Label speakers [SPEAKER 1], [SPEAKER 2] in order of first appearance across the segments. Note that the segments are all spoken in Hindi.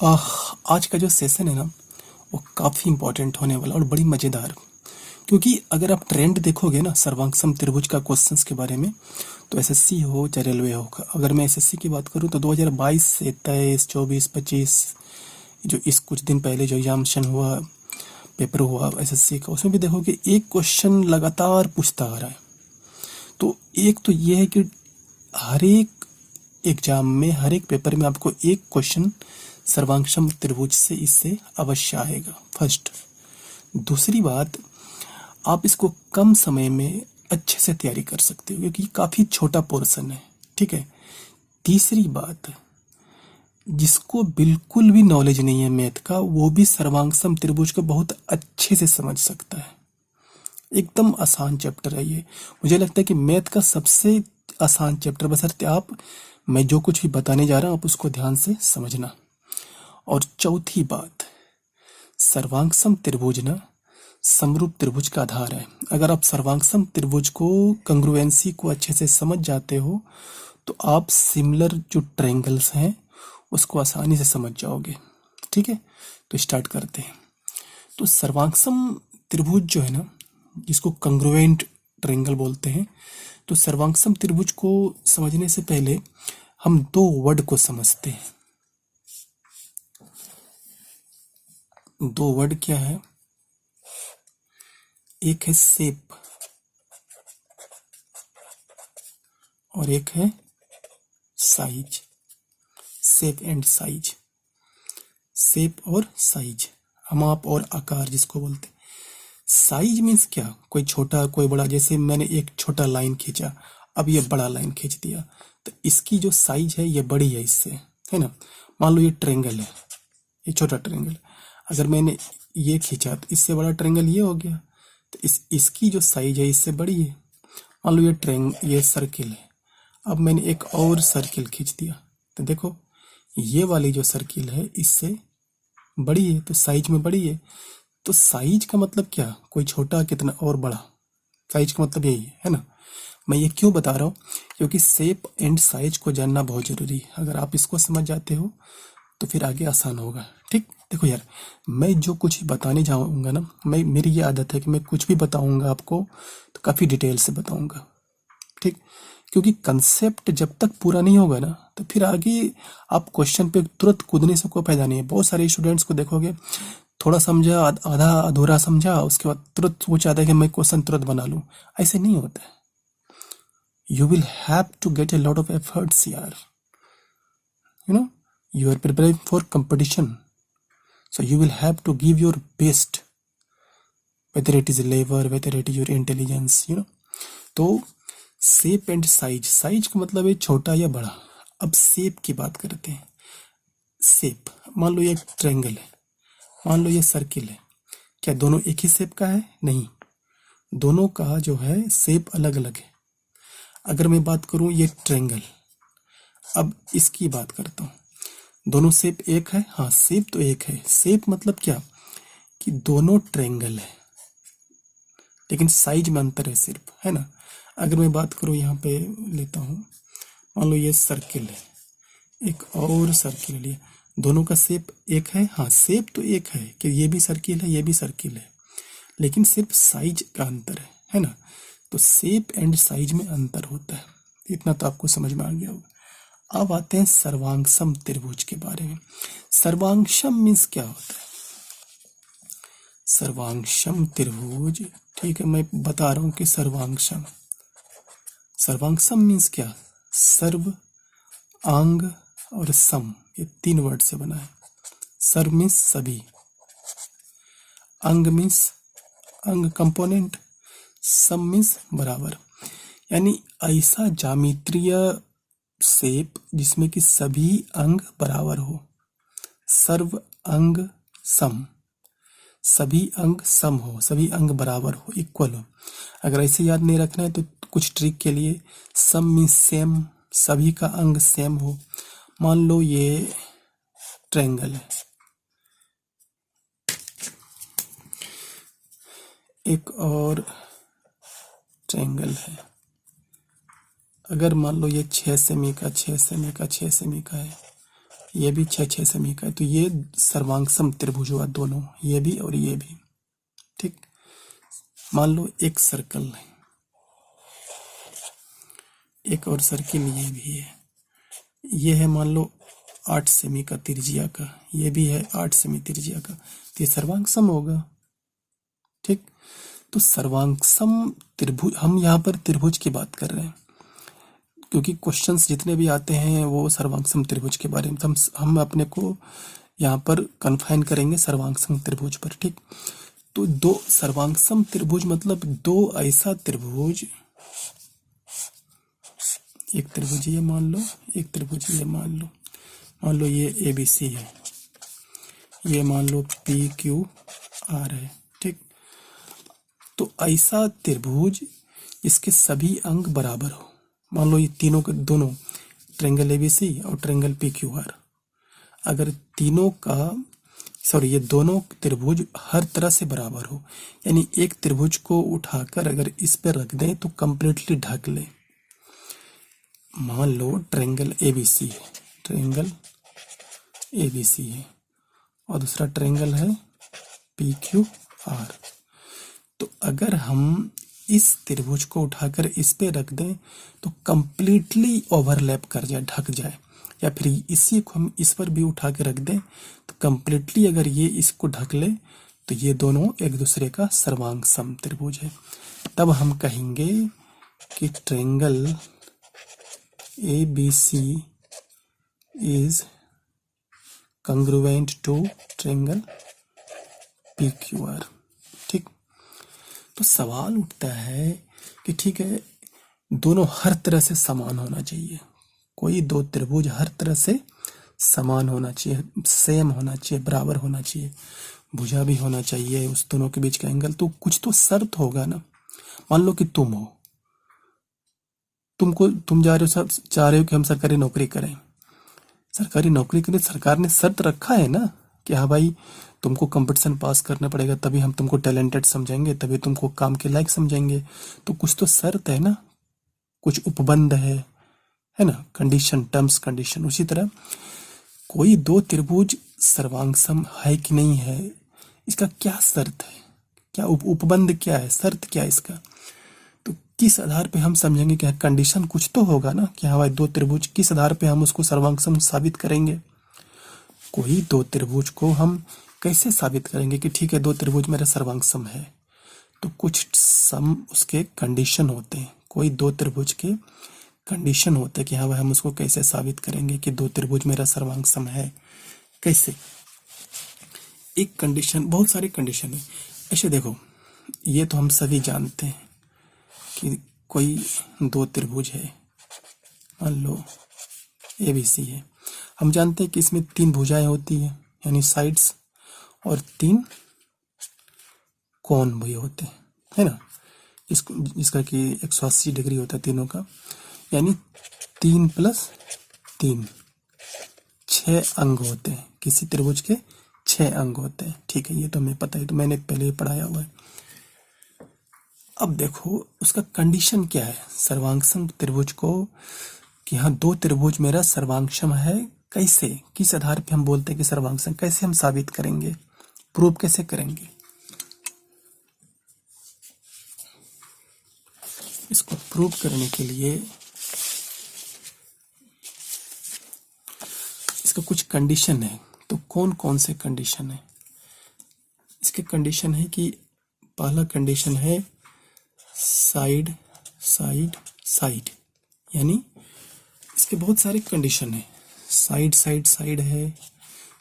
[SPEAKER 1] आह, आज का जो सेशन है ना वो काफ़ी इम्पोर्टेंट होने वाला और बड़ी मज़ेदार। क्योंकि अगर आप ट्रेंड देखोगे ना सर्वांगसम त्रिभुज का क्वेश्चंस के बारे में, तो एसएससी हो चाहे रेलवे हो। अगर मैं एसएससी की बात करूँ तो 2022 से 23 24 25 जो इस कुछ दिन पहले जो एग्जामिनेशन हुआ, पेपर हुआ एसएससी का, उसमें भी देखोगे एक क्वेश्चन लगातार पूछता आ रहा है। तो एक तो ये है कि हर एक एग्जाम में, हर एक पेपर में आपको एक क्वेश्चन सर्वांगसम त्रिभुज से इससे अवश्य आएगा, फर्स्ट। दूसरी बात, आप इसको कम समय में अच्छे से तैयारी कर सकते हो क्योंकि काफ़ी छोटा पोर्शन है, ठीक है। तीसरी बात, जिसको बिल्कुल भी नॉलेज नहीं है मैथ का, वो भी सर्वांगसम त्रिभुज को बहुत अच्छे से समझ सकता है। एकदम आसान चैप्टर है ये। मुझे लगता है कि मैथ का सबसे आसान चैप्टर, बशर्ते आप, मैं जो कुछ भी बताने जा रहा हूँ आप उसको ध्यान से समझना। और चौथी बात, सर्वांगसम त्रिभुज ना समरूप त्रिभुज का आधार है। अगर आप सर्वांगसम त्रिभुज को, कंग्रुएंसी को अच्छे से समझ जाते हो तो आप सिमिलर जो ट्रायंगल्स हैं उसको आसानी से समझ जाओगे, ठीक है। तो स्टार्ट करते हैं। तो सर्वांगसम त्रिभुज जो है ना, जिसको कंग्रुएंट ट्रायंगल बोलते हैं, तो सर्वांगसम त्रिभुज को समझने से पहले हम दो वर्ड को समझते हैं। दो वर्ड क्या है? एक है शेप और एक है size. Shape and size, shape और साइज, माप और आकार जिसको बोलते हैं। साइज मीन्स क्या? कोई छोटा कोई बड़ा। जैसे मैंने एक छोटा लाइन खींचा, अब ये बड़ा लाइन खींच दिया, तो इसकी जो साइज है ये बड़ी है इससे, है ना। मान लो ये ट्रायंगल है, ये छोटा ट्रायंगल। अगर मैंने ये खींचा तो इससे बड़ा ट्रायंगल ये हो गया, तो इसकी जो साइज है इससे बड़ी है। मान लो ये सर्किल है, अब मैंने एक और सर्किल खींच दिया, तो देखो ये वाली जो सर्किल है इससे बड़ी है, तो साइज में बड़ी है। तो साइज का मतलब क्या? कोई छोटा कितना और बड़ा, साइज का मतलब यही है ना। मैं ये क्यों बता रहा हूँ? क्योंकि शेप एंड साइज को जानना बहुत जरूरी है। अगर आप इसको समझ जाते हो तो फिर आगे आसान होगा, ठीक। देखो यार, मैं जो कुछ बताने जाऊंगा ना, मेरी ये आदत है कि मैं कुछ भी बताऊंगा आपको तो काफ़ी डिटेल से बताऊंगा, ठीक। क्योंकि कंसेप्ट जब तक पूरा नहीं होगा ना, तो फिर आगे आप क्वेश्चन पे तुरंत कूदने से कोई फायदा नहीं है। बहुत सारे स्टूडेंट्स को देखोगे, थोड़ा समझा, आधा अधूरा समझा, उसके बाद तुरंत वो चाहता है कि मैं क्वेश्चन तुरंत बना लूं। ऐसे नहीं होता है। You will have to get a lot of efforts यार, you know, you are preparing for competition, so you will have to give your best, whether it is labor, whether it is your intelligence, you know। तो शेप एंड साइज, साइज का मतलब है छोटा या बड़ा। अब शेप की बात करते हैं। शेप, मान लो ये ट्रायंगल है, मान लो ये सर्किल है, क्या दोनों एक ही शेप का है? नहीं, दोनों का जो है शेप अलग अलग है। अगर मैं बात करूं ये ट्रायंगल, अब इसकी बात करता हूँ, दोनों शेप एक है? हाँ, शेप तो एक है। शेप मतलब क्या? कि दोनों ट्रायंगल है लेकिन साइज में अंतर है सिर्फ, है ना। अगर मैं बात करूँ, यहाँ पे लेता हूँ, मान लो ये सर्किल है, एक और सर्किल लिया, दोनों का शेप एक है। हाँ, शेप तो एक है कि ये भी सर्किल है ये भी सर्किल है, लेकिन सिर्फ साइज का अंतर है ना। तो शेप एंड साइज में अंतर होता है, इतना तो आपको समझ में आ गया होगा। अब आते हैं सर्वांगसम त्रिभुज के बारे में। सर्वांगसम मीन्स क्या होता है? सर्वांगसम त्रिभुज, ठीक है, मैं बता रहा हूँ कि सर्वांगसम, सर्वांगसम मीन्स क्या? सर्व, अंग और सम, ये तीन वर्ड से बना है। सर्व मीन्स सभी, अंग मीन्स अंग कंपोनेंट, सम मीन्स बराबर। यानी ऐसा ज्यामितीय शेप जिसमें कि सभी अंग बराबर हो। सर्व अंग सम, सभी अंग सम हो, सभी अंग बराबर हो, इक्वल हो। अगर ऐसे याद नहीं रखना है तो कुछ ट्रिक के लिए, सम मीन्स सेम, सभी का अंग सेम हो। मान लो ये ट्रायंगल है, एक और ट्रायंगल है। अगर मान लो ये 6 सेमी का 6 सेमी का 6 सेमी का है, ये भी 6 सेमी का है, तो ये सर्वांगसम त्रिभुज हुआ दोनों, ये भी और ये भी। ठीक, मान लो एक सर्कल है, एक और सर्किल ये भी है, ये है मान लो 8 सेमी का त्रिज्या का, ये भी है 8 सेमी त्रिज्या का, तो ये सर्वांगसम होगा। ठीक, तो सर्वांगसम त्रिभुज, हम यहाँ पर त्रिभुज की बात कर रहे हैं क्योंकि क्वेश्चंस जितने भी आते हैं वो सर्वांगसम त्रिभुज के बारे में, तो हम अपने को यहाँ पर कन्फाइन करेंगे सर्वांगसम त्रिभुज पर। ठीक, तो दो सर्वांगसम त्रिभुज मतलब दो ऐसा त्रिभुज, एक त्रिभुज ये मान लो, एक त्रिभुज ये मान लो ये ABC है, ये मान लो PQR है। ठीक, तो ऐसा त्रिभुज इसके सभी अंग बराबर हो, मान लो ये तीनों के दोनों ट्रायंगल ABC और ट्रायंगल PQR, अगर तीनों का ये दोनों त्रिभुज हर तरह से बराबर हो, यानी एक त्रिभुज को उठाकर अगर इस पे रख दें तो कंप्लीटली ढक ले। मान लो ट्रायंगल ABC है, ट्रायंगल ABC है और दूसरा ट्रायंगल है PQR, तो अगर हम इस त्रिभुज को उठाकर इस पे रख दें तो कंप्लीटली ओवरलैप कर जाए, ढक जाए, या फिर इसी को हम इस पर भी उठा के रख दें तो कंप्लीटली अगर ये इसको ढक ले तो ये दोनों एक दूसरे का सर्वांगसम त्रिभुज है। तब हम कहेंगे कि triangle ABC is congruent to triangle PQR। ठीक, तो सवाल उठता है कि ठीक है, दोनों हर तरह से समान होना चाहिए, कोई दो त्रिभुज हर तरह से समान होना चाहिए, सेम होना चाहिए, बराबर होना चाहिए, भुजा भी होना चाहिए उस दोनों के बीच का एंगल, तो कुछ तो शर्त होगा ना। मान लो कि तुम हो, तुम चाह रहे हो कि हम सरकारी नौकरी करें, सरकारी नौकरी के लिए सरकार ने शर्त रखा है ना कि हाँ भाई तुमको कंपटीशन पास करना पड़ेगा, तभी हम तुमको टैलेंटेड समझेंगे, तभी तुमको काम के लायक समझेंगे, तो कुछ तो शर्त है ना, कुछ उपबंध है ना, कंडीशन, टर्म्स कंडीशन। उसी तरह कोई दो त्रिभुज सर्वांगसम है कि नहीं है, इसका क्या शर्त है, क्या उपबंध क्या है, शर्त क्या है इसका, तो किस आधार पे हम समझेंगे कि कंडीशन कुछ तो होगा ना कि हाँ भाई दो त्रिभुज, किस आधार पे हम उसको सर्वांगसम साबित करेंगे। कोई दो त्रिभुज को हम कैसे साबित करेंगे कि ठीक है दो त्रिभुज मेरा सर्वांगसम है, तो कुछ सम उसके कंडीशन होते हैं, कोई दो त्रिभुज के कंडीशन होते हैं कि हाँ भाई हम उसको कैसे साबित करेंगे कि दो त्रिभुज मेरा सर्वांगसम है। कैसे, एक कंडीशन, बहुत सारी कंडीशन है। ऐसे देखो, ये तो हम सभी जानते हैं कि कोई दो त्रिभुज है, मान लो ABC है, हम जानते हैं कि इसमें 3 भुजाएं होती हैं यानी साइड्स, और 3 कोण भी होते हैं, है ना, जिसका कि 180 डिग्री होता है तीनों का, यानी 3 + 3 6 अंग होते हैं, किसी त्रिभुज के 6 अंग होते हैं। ठीक है, ये तो हमें पता है, तो मैंने पहले ही पढ़ाया हुआ है। अब देखो उसका कंडीशन क्या है सर्वांगसम त्रिभुज को, कि हाँ दो त्रिभुज मेरा सर्वांगसम है। कैसे, किस आधार पे हम बोलते हैं कि सर्वांगसम, कैसे हम साबित करेंगे, प्रूव कैसे करेंगे। इसको प्रूव करने के लिए इसका कुछ कंडीशन है, तो कौन कौन से कंडीशन है इसके। कंडीशन है कि पहला कंडीशन है साइड साइड साइड, यानी इसके बहुत सारे कंडीशन है, साइड साइड साइड है,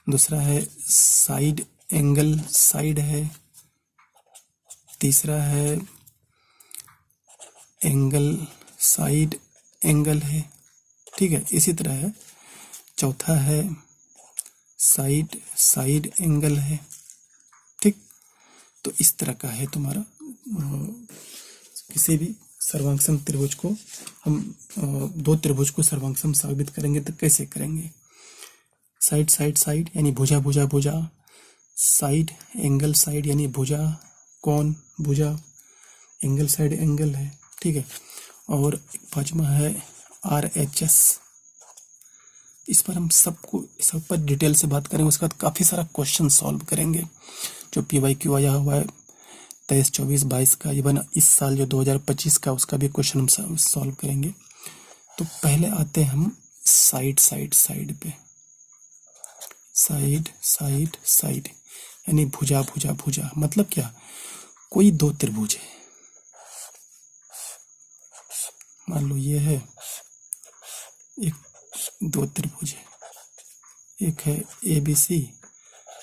[SPEAKER 1] दूसरा है साइड एंगल साइड है, तीसरा है एंगल साइड एंगल है। ठीक है, इसी तरह है, चौथा है साइड साइड एंगल है। ठीक, तो इस तरह का है तुम्हारा। किसी भी सर्वांगसम त्रिभुज को हम दो त्रिभुज को सर्वांगसम साबित करेंगे तो कैसे करेंगे, साइड साइड साइड यानी भुजा भुजा भुजा, साइड एंगल साइड यानी भुजा कोण भुजा, एंगल साइड एंगल है। ठीक है, और पांचवा है RHS, इस पर हम सब पर डिटेल से बात करेंगे। उसके बाद काफ़ी सारा क्वेश्चन सॉल्व करेंगे जो PYQ आया हुआ है 23, 24, 22 का, इवन इस साल जो 2025 का उसका भी क्वेश्चन हम सॉल्व करेंगे। तो पहले आते हैं हम साइड पे, साइड यानी भुजा मतलब क्या, कोई दो त्रिभुज है, मान लो ये है एक, दो त्रिभुज है, एक है ABC,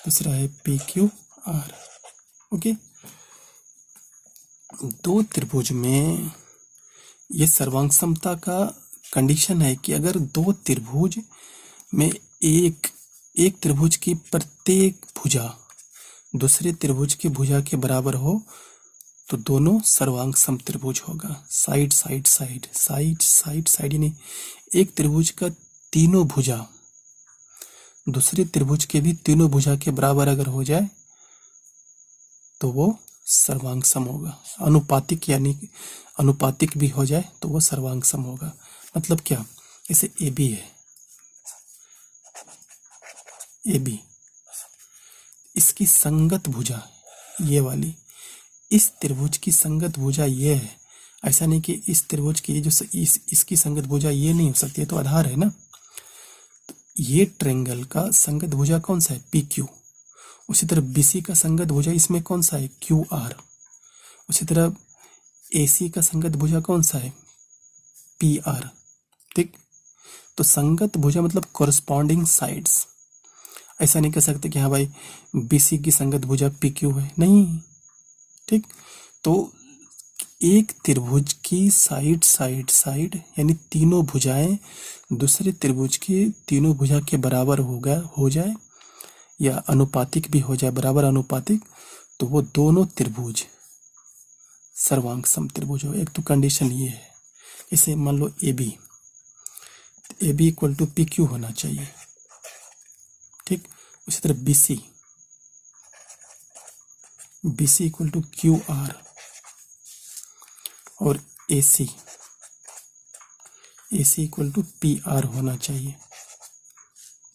[SPEAKER 1] दूसरा है PQR। ओके, दो त्रिभुज में ये सर्वांग समता का कंडीशन है कि अगर दो त्रिभुज में एक त्रिभुज की प्रत्येक भुजा दूसरे त्रिभुज की भुजा के बराबर हो तो दोनों सर्वांग सम त्रिभुज होगा। साइड यानी एक त्रिभुज का तीनों भुजा दूसरे त्रिभुज के भी तीनों भुजा के बराबर अगर हो जाए तो वो सर्वांग सम होगा। अनुपातिक यानी अनुपातिक भी हो जाए तो वो सर्वांग सम होगा। मतलब क्या, जैसे AB है, AB इसकी संगत भुजा ये वाली, इस त्रिभुज की संगत भुजा ये है। ऐसा नहीं कि इस त्रिभुज की जो इसकी संगत भुजा ये नहीं हो सकती, है तो आधार है ना। तो ये ट्रायंगल का संगत भुजा कौन सा है, PQ। उसी तरह BC का संगत भुजा इसमें कौन सा है, QR। उसी तरह AC का संगत भुजा कौन सा है, PR। ठीक, तो संगत भुजा मतलब कोरस्पॉन्डिंग साइड्स। ऐसा नहीं कह सकते कि हाँ भाई BC की संगत भुजा PQ है, नहीं। ठीक, तो एक त्रिभुज की साइड यानी तीनों भुजाएं दूसरे त्रिभुज की तीनों भुजा के बराबर हो जाए या अनुपातिक भी हो जाए, बराबर अनुपातिक, तो वो दोनों त्रिभुज सर्वांग सम त्रिभुज हो। एक तो कंडीशन ये है, जैसे मान लो AB इक्वल टू PQ होना चाहिए। ठीक, उसी तरह BC इक्वल टू QR और AC इक्वल टू PR होना चाहिए।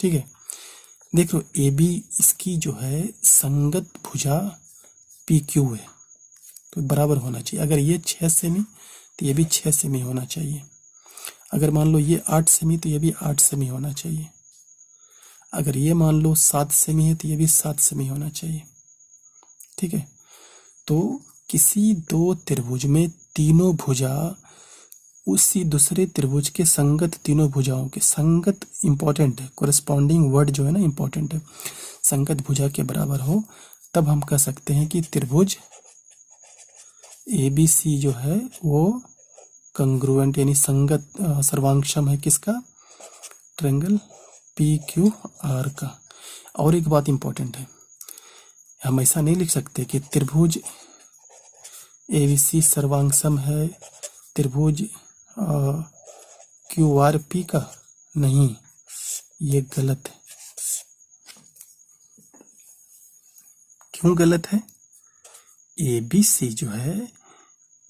[SPEAKER 1] ठीक है, देखो AB इसकी जो है संगत भुजा PQ है तो बराबर होना चाहिए। अगर ये 6 सेमी तो ये भी 6 सेमी होना चाहिए। अगर मान लो ये 8 सेमी तो ये भी 8 सेमी होना चाहिए। अगर ये मान लो 7 सेमी है तो ये भी 7 सेमी होना चाहिए। ठीक है, तो किसी दो त्रिभुज में तीनों भुजा उसी दूसरे त्रिभुज के संगत तीनों भुजाओं के, संगत इंपॉर्टेंट है, कोरस्पॉन्डिंग वर्ड जो है ना इंपॉर्टेंट है, संगत भुजा के बराबर हो, तब हम कह सकते हैं कि त्रिभुज ABC जो है वो कंग्रुएंट यानी संगत सर्वांगसम है किसका, ट्रायंगल PQR का। और एक बात इंपॉर्टेंट है, हम ऐसा नहीं लिख सकते कि त्रिभुज ABC सर्वांगसम है त्रिभुज QRP का, नहीं, ये गलत है। क्यों गलत है, ABC जो है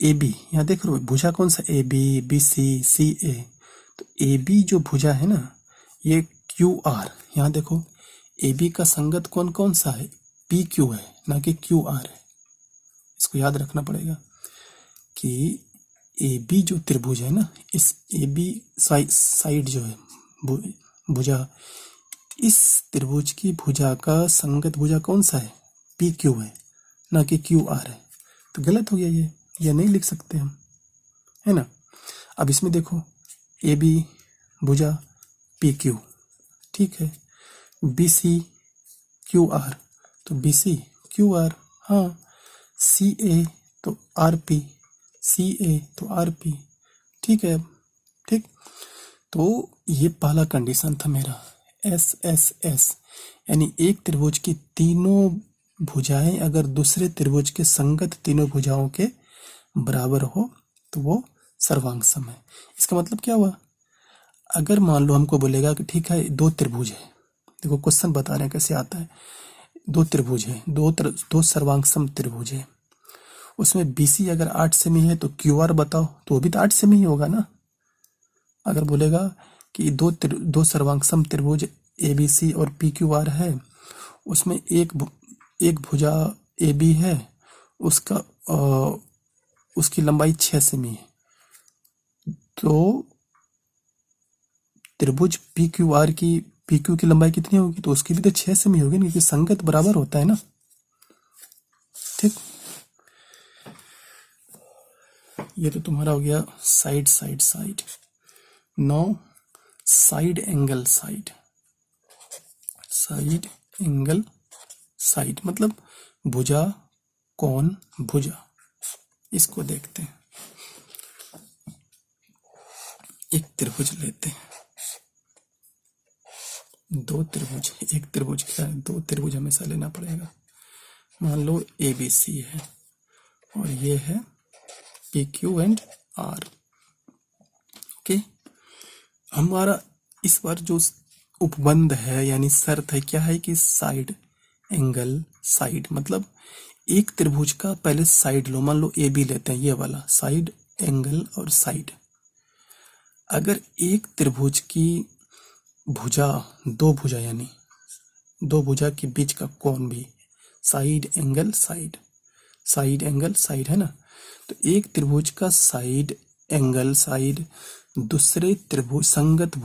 [SPEAKER 1] AB, यहाँ देख लो भुजा कौन सा AB BC CA, तो AB जो भुजा है ना ये QR, यहाँ देखो AB का संगत कौन कौन सा है, PQ है ना कि QR है। इसको याद रखना पड़ेगा कि AB जो त्रिभुज है ना, इस AB साइड जो है भुजा, इस त्रिभुज की भुजा का संगत भुजा कौन सा है, PQ है ना कि QR है। तो गलत हो गया, ये नहीं लिख सकते हम, है ना। अब इसमें देखो AB भुजा PQ, ठीक है, BC QR तो BC QR, हाँ, CA तो RP CA तो RP, ठीक है। ठीक, तो ये पहला कंडीशन था मेरा SSS, यानी एक त्रिभुज की तीनों भुजाएं अगर दूसरे त्रिभुज के संगत तीनों भुजाओं के बराबर हो तो वो सर्वांग सम है। इसका मतलब क्या हुआ, अगर मान लो हमको बोलेगा कि ठीक है दो त्रिभुज है, देखो क्वेश्चन बता रहे हैं कैसे आता है, दो त्रिभुज है, दो सर्वांग सम त्रिभुज है, उसमें BC अगर 8 सेमी है तो QR बताओ, तो वो भी तो 8 सेमी ही होगा ना। अगर बोलेगा कि दो सर्वांगसम त्रिभुज एबीसी और पीक्यूआर है, उसमें एक भुजा AB है, उसकी लंबाई 6 सेमी है। तो त्रिभुज PQ की लंबाई कितनी होगी, तो उसकी भी तो 6 सेमी होगी ना, क्योंकि संगत बराबर होता है ना। ठीक, ये तो तुम्हारा हो गया side side side. No side angle side, side angle side मतलब भुजा कोण भुजा। इसको देखते हैं। एक त्रिभुज लेते हैं, दो त्रिभुज, एक त्रिभुज क्या है, दो त्रिभुज हमेशा लेना पड़ेगा। मान लो ABC है और ये है PQ एंड R। ओके, हमारा इस बार जो उपबंध है यानी शर्त है क्या है कि साइड एंगल साइड, मतलब एक त्रिभुज का पहले साइड लो। मान लो AB लेते हैं, ये वाला साइड एंगल और साइड। अगर एक त्रिभुज की भुजा, दो भुजा यानी दो भुजा के बीच का कोण भी side angle side, side angle side है ना। तो एक त्रिभुज का साइड एंगल साइड दूसरे त्रिभुज संगत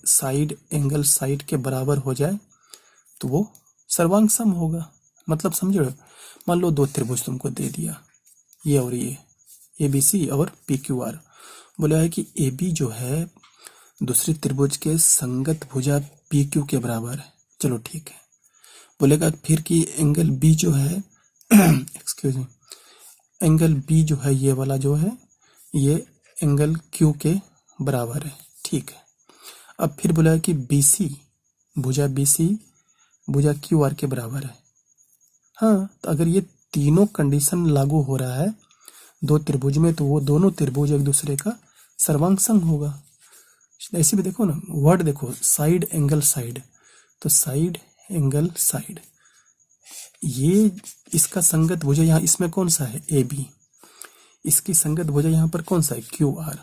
[SPEAKER 1] साइड एंगल साइड के बराबर हो जाए तो वो सर्वांग सम होगा। मतलब समझ रहे हो, मान लो दो त्रिभुज तुमको दे दिया, ये और ये ABC और PQR। बोला है कि AB जो है दूसरे त्रिभुज के संगत भुजा PQ के बराबर है। चलो ठीक है। बोलेगा फिर कि एंगल B जो है एक्सक्यूज मी, एंगल B जो है ये वाला जो है ये एंगल Q के बराबर है। ठीक है। अब फिर बोला है कि BC भुजा BC भुजा QR के बराबर है। हाँ, तो अगर ये तीनों कंडीशन लागू हो रहा है दो त्रिभुज में, तो वो दोनों त्रिभुज एक दूसरे का सर्वांग सम होगा। ऐसे भी देखो ना, वर्ड देखो, साइड एंगल साइड, तो साइड एंगल साइड, ये इसका संगत भुजा यहाँ इसमें कौन सा है AB, इसकी संगत भुजा यहाँ पर कौन सा है QR।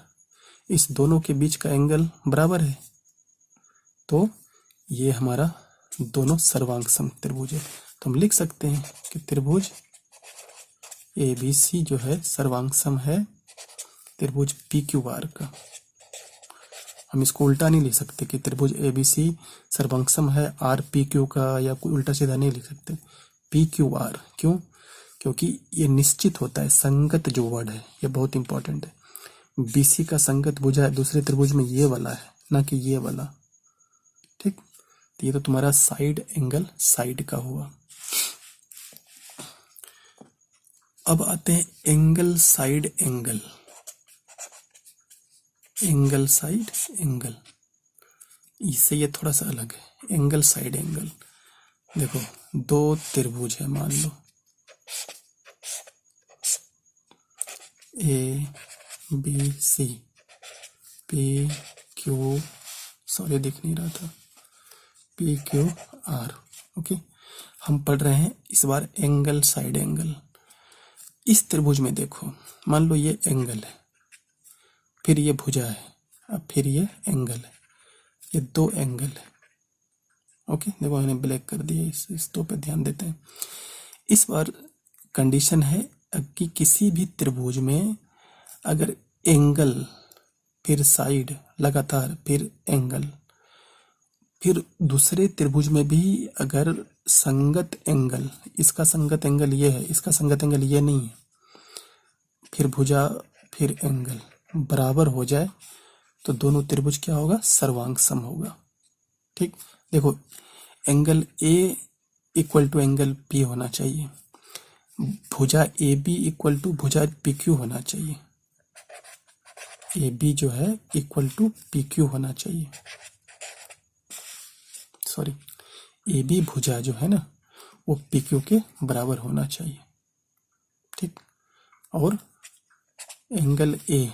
[SPEAKER 1] इस दोनों के बीच का एंगल बराबर है, तो ये हमारा दोनों सर्वांग सम त्रिभुज है। तो हम लिख सकते हैं कि त्रिभुज ABC जो है सर्वांग सम है त्रिभुज PQR का। हम इसको उल्टा नहीं लिख सकते कि त्रिभुज ABC सर्वांग सम है RPQ का, या कोई उल्टा सीधा नहीं लिख सकते PQR। क्यों? क्योंकि ये निश्चित होता है, संगत जो वर्ड है ये बहुत इंपॉर्टेंट है। BC का संगत भुजा है दूसरे त्रिभुज में ये वाला है, ना कि ये वाला। ठीक, तो ये तो तुम्हारा साइड एंगल साइड का हुआ। अब आते हैं angle side angle, angle side angle, इससे ये थोड़ा सा अलग है। एंगल साइड एंगल देखो, दो त्रिभुज है, मान लो ABC PQ, सॉरी दिख नहीं रहा था, PQR। ओके, हम पढ़ रहे हैं इस बार एंगल साइड एंगल। इस त्रिभुज में देखो, मान लो ये एंगल है, फिर ये भुजा है, अब फिर ये एंगल है, ये दो एंगल है। ओके, देखो मैंने ब्लैक कर दिया, इस दो पे ध्यान देते हैं। इस बार कंडीशन है कि किसी भी त्रिभुज में अगर एंगल फिर साइड लगातार फिर एंगल, फिर दूसरे त्रिभुज में भी अगर संगत एंगल, इसका संगत एंगल ये है, इसका संगत एंगल ये नहीं है, फिर भुजा फिर एंगल बराबर हो जाए तो दोनों त्रिभुज क्या होगा, सर्वांग सम होगा। ठीक, देखो angle A equal to angle P होना चाहिए, भुजा AB इक्वल टू भुजा PQ होना चाहिए, AB जो है इक्वल टू PQ होना चाहिए, सॉरी AB भुजा जो है ना वो PQ के बराबर होना चाहिए। ठीक, और angle A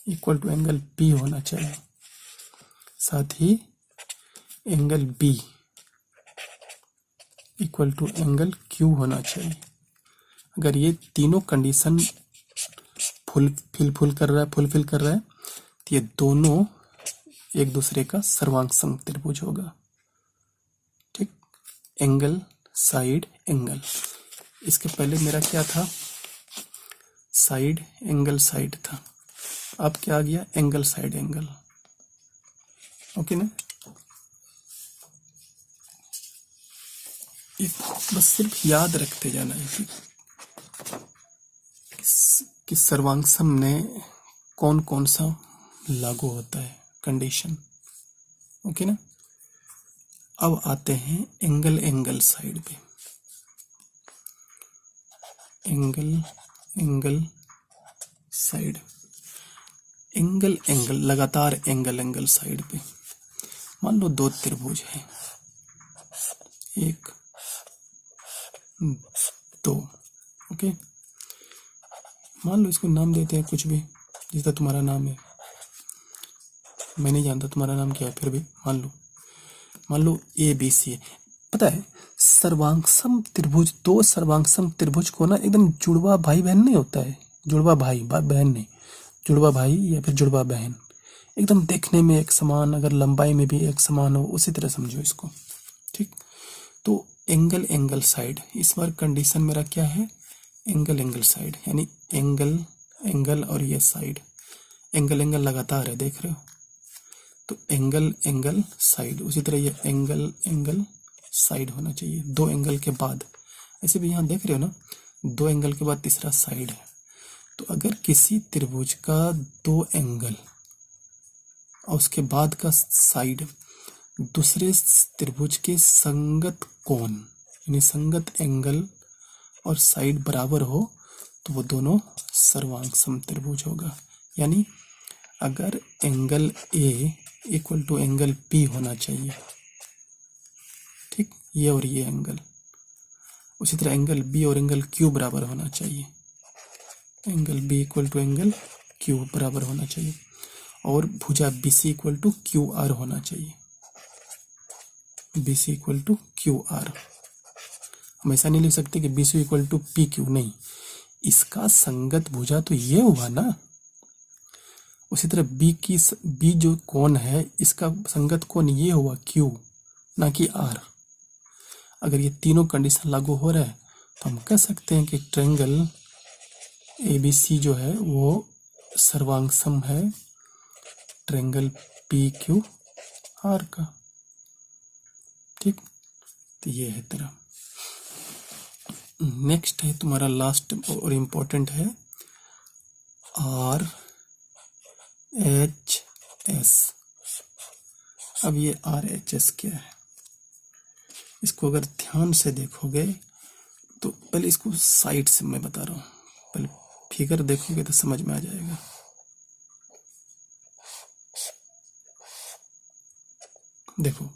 [SPEAKER 1] equal to angle P होना चाहिए, साथ ही angle B equal to angle Q होना चाहिए। अगर ये तीनों कंडीशन फुलफिल कर रहा है तो ये दोनों एक दूसरे का सर्वांग समत्रिभुज होगा। ठीक, एंगल साइड एंगल। इसके पहले मेरा क्या था, साइड एंगल साइड था, अब क्या आ गया, एंगल साइड एंगल। ओके ना, बस सिर्फ याद रखते जाना है कि सर्वांगसम में कौन कौन सा लागू होता है कंडीशन। ओके ना, अब आते हैं एंगल एंगल साइड पे। Angle angle side, angle angle लगातार एंगल एंगल साइड पे। मान लो दो त्रिभुज है, एक दो। ओके, मान लो इसको नाम देते हैं कुछ भी, जैसा तुम्हारा नाम है, मैं नहीं जानता तुम्हारा नाम क्या है, फिर भी मान लो ए बी सी है। पता है सर्वांगसम त्रिभुज, दो सर्वांगसम त्रिभुज को ना एकदम जुड़वा भाई बहन नहीं होता है, जुड़वा भाई बहन नहीं, जुड़वा भाई या फिर जुड़वा बहन, एकदम देखने में एक समान, अगर लंबाई में भी एक समान हो, उसी तरह समझो इसको। ठीक, तो एंगल एंगल साइड, इस बार कंडीशन मेरा क्या है, एंगल एंगल साइड, यानी एंगल एंगल और ये साइड, एंगल एंगल लगातार है, देख रहे हो, तो एंगल एंगल साइड। उसी तरह ये एंगल एंगल साइड होना चाहिए, दो एंगल के बाद। ऐसे भी यहाँ देख रहे हो ना, दो एंगल के बाद तीसरा साइड है। तो अगर किसी त्रिभुज का दो एंगल और उसके बाद का साइड दूसरे त्रिभुज के संगत कोण, यानी संगत एंगल और साइड बराबर हो, तो वो दोनों सर्वांग समत्रिभुज होगा। यानी अगर angle A equal to angle P होना चाहिए, ठीक, ये और ये एंगल, उसी तरह एंगल बी और एंगल क्यू बराबर होना चाहिए, angle B equal to angle Q बराबर होना चाहिए, और भुजा B C equal to Q R होना चाहिए, B C equal to Q R. हम ऐसा नहीं लिख सकते कि B C equal to P Q, नहीं, इसका संगत भुजा तो ये हुआ ना। उसी तरह बी जो कोण है, इसका संगत कोण ये हुआ क्यू, ना कि आर। अगर ये तीनों कंडीशन लागू हो रहा है तो हम कह सकते हैं कि ट्रायंगल ए बी सी जो है वो सर्वांगसम है ट्रायंगल पी क्यू आर का। ठीक, तो ये है तेरा। नेक्स्ट है तुम्हारा लास्ट और इम्पोर्टेंट है आर एच एस। अब ये आर एच एस क्या है, इसको अगर ध्यान से देखोगे तो, पहले इसको साइड से मैं बता रहा हूँ, पहले फिगर देखोगे तो समझ में आ जाएगा। देखो,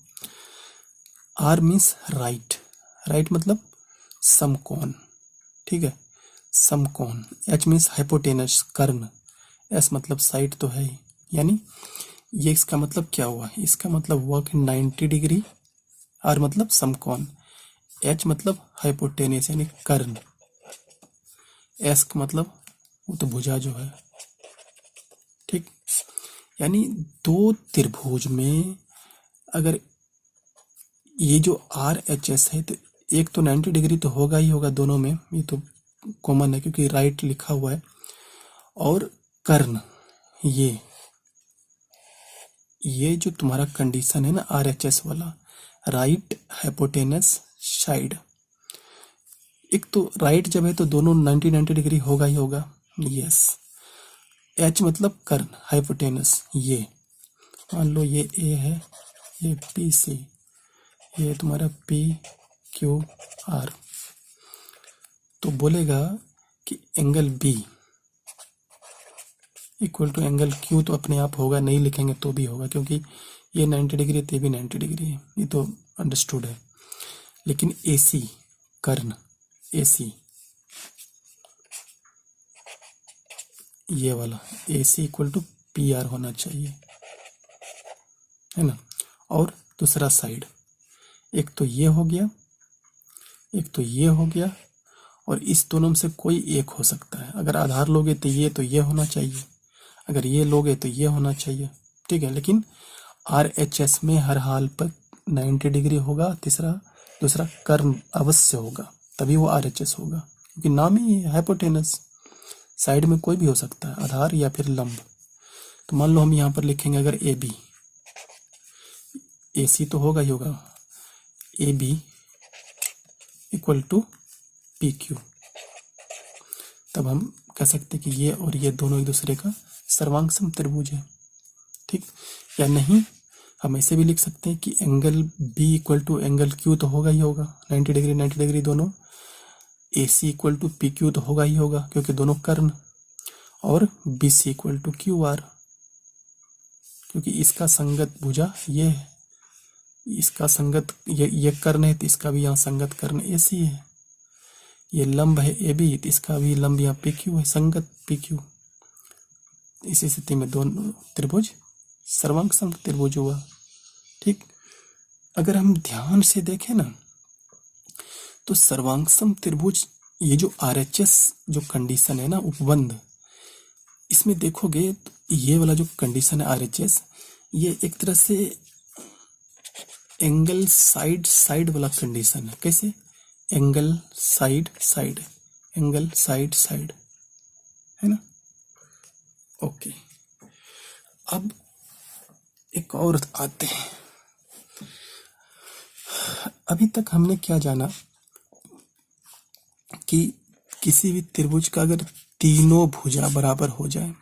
[SPEAKER 1] आर मीन्स राइट, राइट मतलब समकोण, ठीक है, समकोण। एच मीन्स हाइपोटेनस, कर्ण। एस मतलब साइड तो है ही, यानी ये इसका मतलब क्या हुआ, इसका मतलब हुआ कि 90 डिग्री। आर मतलब समकोण, एच मतलब हाइपोटेनस यानी कर्ण, एस का मतलब वो तो भुजा जो है। ठीक, यानी दो त्रिभुज में अगर ये जो आर एच एस है, तो एक तो 90 डिग्री तो होगा ही होगा दोनों में, ये तो कॉमन है क्योंकि राइट लिखा हुआ है। और कर्ण, ये जो तुम्हारा कंडीशन है ना आर एच एस वाला, राइट हाइपोटेनस साइड, एक तो राइट जब है तो दोनों 90 डिग्री होगा ही होगा, यस। एच मतलब कर्ण, हाइपोटेनस, ये मान लो ये ए है, ये पी सी, ये तुम्हारा पी क्यू आर, तो बोलेगा कि angle B equal to angle Q, तो अपने आप होगा, नहीं लिखेंगे तो भी होगा क्योंकि ये 90 डिग्री तो ये भी 90 डिग्री है, ये तो अंडरस्टूड है। लेकिन ए सी कर्ण, ए सी ये वाला ए C equal to P R होना चाहिए, है ना। और दूसरा साइड, एक तो ये हो गया, एक तो ये हो गया, और इस दोनों में से कोई एक हो सकता है। अगर आधार लोगे तो ये होना चाहिए, अगर ये लोगे तो ये होना चाहिए, ठीक है। लेकिन RHS में हर हाल पर 90 डिग्री होगा, दूसरा कर्व अवश्य होगा, तभी वो RHS होगा, क्योंकि नाम ही है हाइपोटेनस। साइड में कोई भी हो सकता है, आधार या फिर लंब। तो मान लो हम यहाँ पर लिखेंगे अगर AB, AC तो होगा ही होगा, AB इक्वल टू PQ, तब हम कह सकते हैं कि ये और ये दोनों एक दूसरे का सर्वांग त्रिभुज है। ठीक, या नहीं हम ऐसे भी लिख सकते हैं कि angle B equal to angle Q तो होगा ही होगा, 90 डिग्री 90 डिग्री दोनों। AC इक्वल टू PQ तो होगा ही होगा, क्योंकि दोनों कर्ण। और BC इक्वल टू QR, क्योंकि इसका संगत भुजा ये है, इसका संगत ये कर्ण है, तो इसका भी यहाँ संगत कर्ण AC है। ये लंब है AB, तो इसका भी लंब यहाँ PQ है, संगत PQ। इस स्थिति में दोनों त्रिभुज सर्वांग सम त्रिभुज हुआ। ठीक, अगर हम ध्यान से देखें ना, तो सर्वांग सम त्रिभुज, ये जो RHS जो कंडीशन है ना उपबंध, इसमें देखोगे तो ये वाला जो कंडीशन है RHS, ये एक तरह से एंगल साइड साइड वाला कंडीशन है। कैसे? Angle side side, angle side side, है ना। ओके, अब एक और आते हैं। अभी तक हमने क्या जाना कि किसी भी त्रिभुज का अगर तीनों भुजा बराबर हो जाए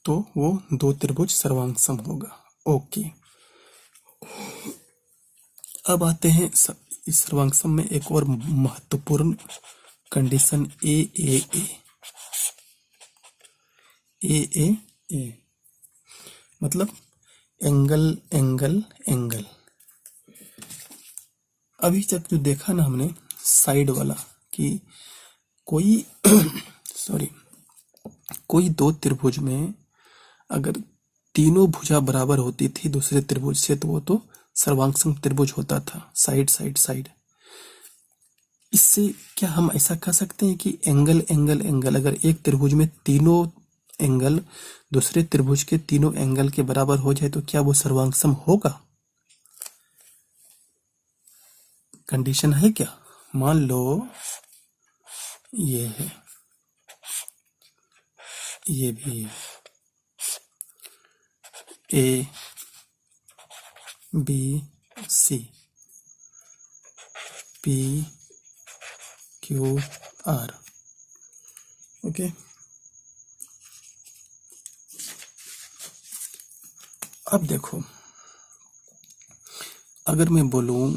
[SPEAKER 1] तो वो दो त्रिभुज सर्वांग सम होगा। ओके, अब आते हैं इस सर्वांग सम में एक और महत्वपूर्ण कंडीशन ए मतलब एंगल एंगल एंगल। अभी तक जो देखा ना हमने साइड वाला कि कोई कोई दो त्रिभुज में अगर तीनों भुजा बराबर होती थी दूसरे त्रिभुज से, तो वो तो सर्वांग सम त्रिभुज होता था, साइड साइड साइड। इससे क्या हम ऐसा कह सकते हैं कि एंगल एंगल एंगल, अगर एक त्रिभुज में तीनों एंगल दूसरे त्रिभुज के तीनों एंगल के बराबर हो जाए तो क्या वो सर्वांग सम होगा? कंडीशन है क्या? मान लो ये है, ये भी है, A B C P Q R। Okay, अब देखो, अगर मैं बोलूं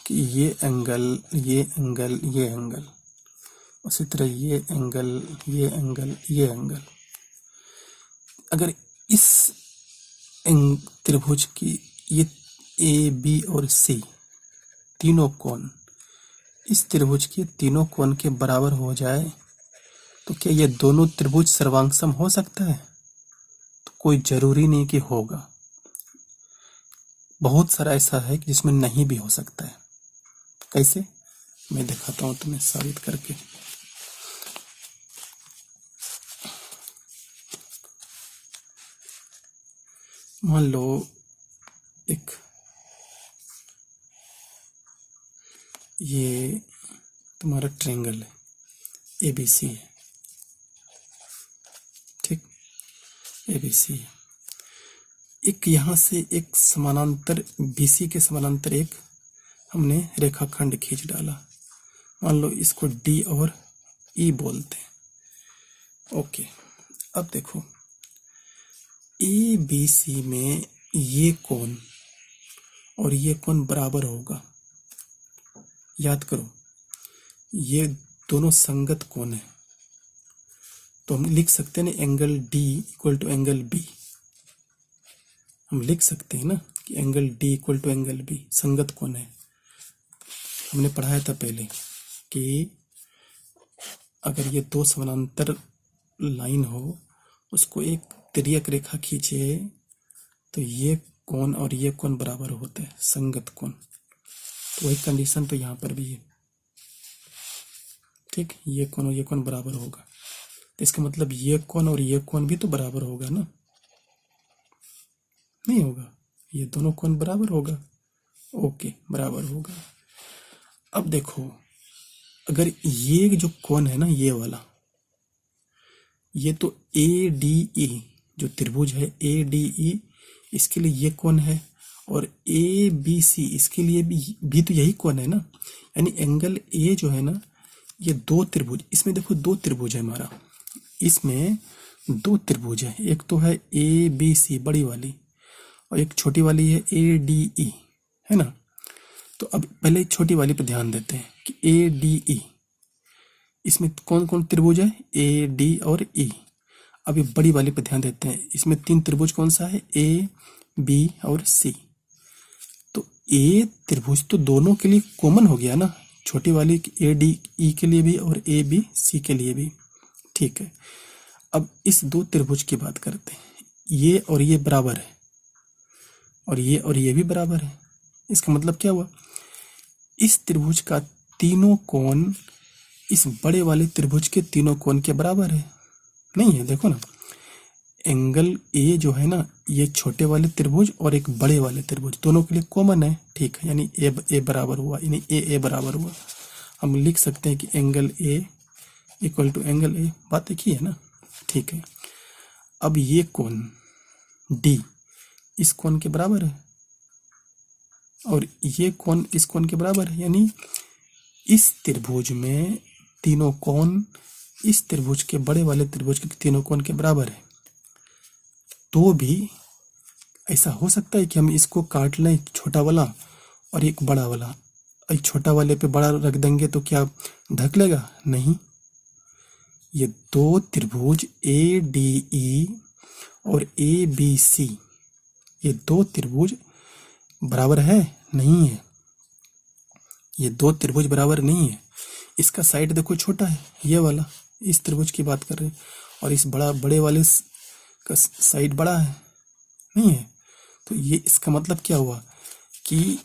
[SPEAKER 1] कि ये एंगल ये एंगल ये एंगल, उसी तरह ये एंगल ये एंगल ये एंगल, अगर इस त्रिभुज की ये A B और C तीनों कोण इस त्रिभुज के तीनों कोण के बराबर हो जाए तो क्या ये दोनों त्रिभुज सर्वांग सम हो सकता है? तो कोई जरूरी नहीं कि होगा, बहुत सारा ऐसा है कि जिसमें नहीं भी हो सकता है। कैसे? मैं दिखाता हूं तुम्हें साबित करके। मान लो एक ये तुम्हारा ट्रायंगल है, ABC है, ठीक, ABC है। एक यहां से एक समानांतर BC के समानांतर एक हमने रेखाखंड खींच डाला, मान लो इसको D और E बोलते हैं। ओके, अब देखो ABC में ये कोण और ये कोण बराबर होगा। याद करो, ये दोनों संगत कोण है, तो हम लिख सकते हैं ना angle D equal to angle B। हम लिख सकते हैं ना कि angle D equal to angle B संगत कोण है। हमने पढ़ाया था पहले कि अगर ये दो समानांतर लाइन हो, उसको एक तिर्यक रेखा खींचे तो ये कोण और ये कोण बराबर होता है, संगत कोण। तो वही कंडीशन तो यहाँ पर भी है, ठीक, ये कोण और ये कोण बराबर होगा, तो इसका मतलब ये कोण और ये कोण भी तो बराबर होगा ना, नहीं होगा, ये दोनों कोण बराबर होगा। ओके, बराबर होगा। अब देखो, अगर ये जो कोण है ना, ये वाला, ये तो ए डी ई, जो त्रिभुज है ए डी ई, इसके लिए ये कोण है, और ए बी सी इसके लिए भी तो यही कोण है ना। यानी एंगल ए जो है ना, ये दो त्रिभुज, इसमें देखो दो त्रिभुज है हमारा, इसमें दो त्रिभुज है, एक तो है ए बी सी बड़ी वाली, और एक छोटी वाली है ए डी ई, है ना। तो अब पहले छोटी वाली पे ध्यान देते हैं कि ए डी ई, इसमें कौन कौन त्रिभुज है, ए डी और ई। अब ये बड़ी वाली पे ध्यान देते हैं, इसमें तीन त्रिभुज कौन सा है, ए बी और सी। तो ए त्रिभुज तो दोनों के लिए कॉमन हो गया ना, छोटी वाली ए डी ई के लिए भी और ए बी सी के लिए भी। ठीक है, अब इस दो त्रिभुज की बात करते हैं, ये और ये बराबर है, और ये भी बराबर है। इसका मतलब क्या हुआ, इस त्रिभुज का तीनों कोण इस बड़े वाले त्रिभुज के तीनों कोण के बराबर है, नहीं है। देखो ना, एंगल ए जो है ना, ये छोटे वाले त्रिभुज और एक बड़े वाले त्रिभुज दोनों के लिए कॉमन है। ठीक है, यानी ए बराबर हुआ, यानी ए बराबर हुआ। हम लिख सकते हैं कि angle A equal to angle A, बात एक ही है ना। ठीक है, अब ये कोण डी इस कोण के बराबर है, और ये कोण इस कोण के बराबर है, यानी इस त्रिभुज में तीनों कोण इस त्रिभुज के बड़े वाले त्रिभुज के तीनों कोण के बराबर है। तो भी ऐसा हो सकता है कि हम इसको काट लें, छोटा वाला और एक बड़ा वाला, एक छोटा वाले पे बड़ा रख देंगे तो क्या ढक लेगा, नहीं। ये दो त्रिभुज ए डी ई और ए बी सी, ये दो त्रिभुज बराबर है, नहीं है। ये दो त्रिभुज बराबर नहीं है। इसका साइड देखो छोटा है, ये वाला, इस त्रिभुज की बात कर रहे हैं, और इस बड़े वाले का साइड बड़ा है, नहीं है। तो ये इसका मतलब क्या हुआ कि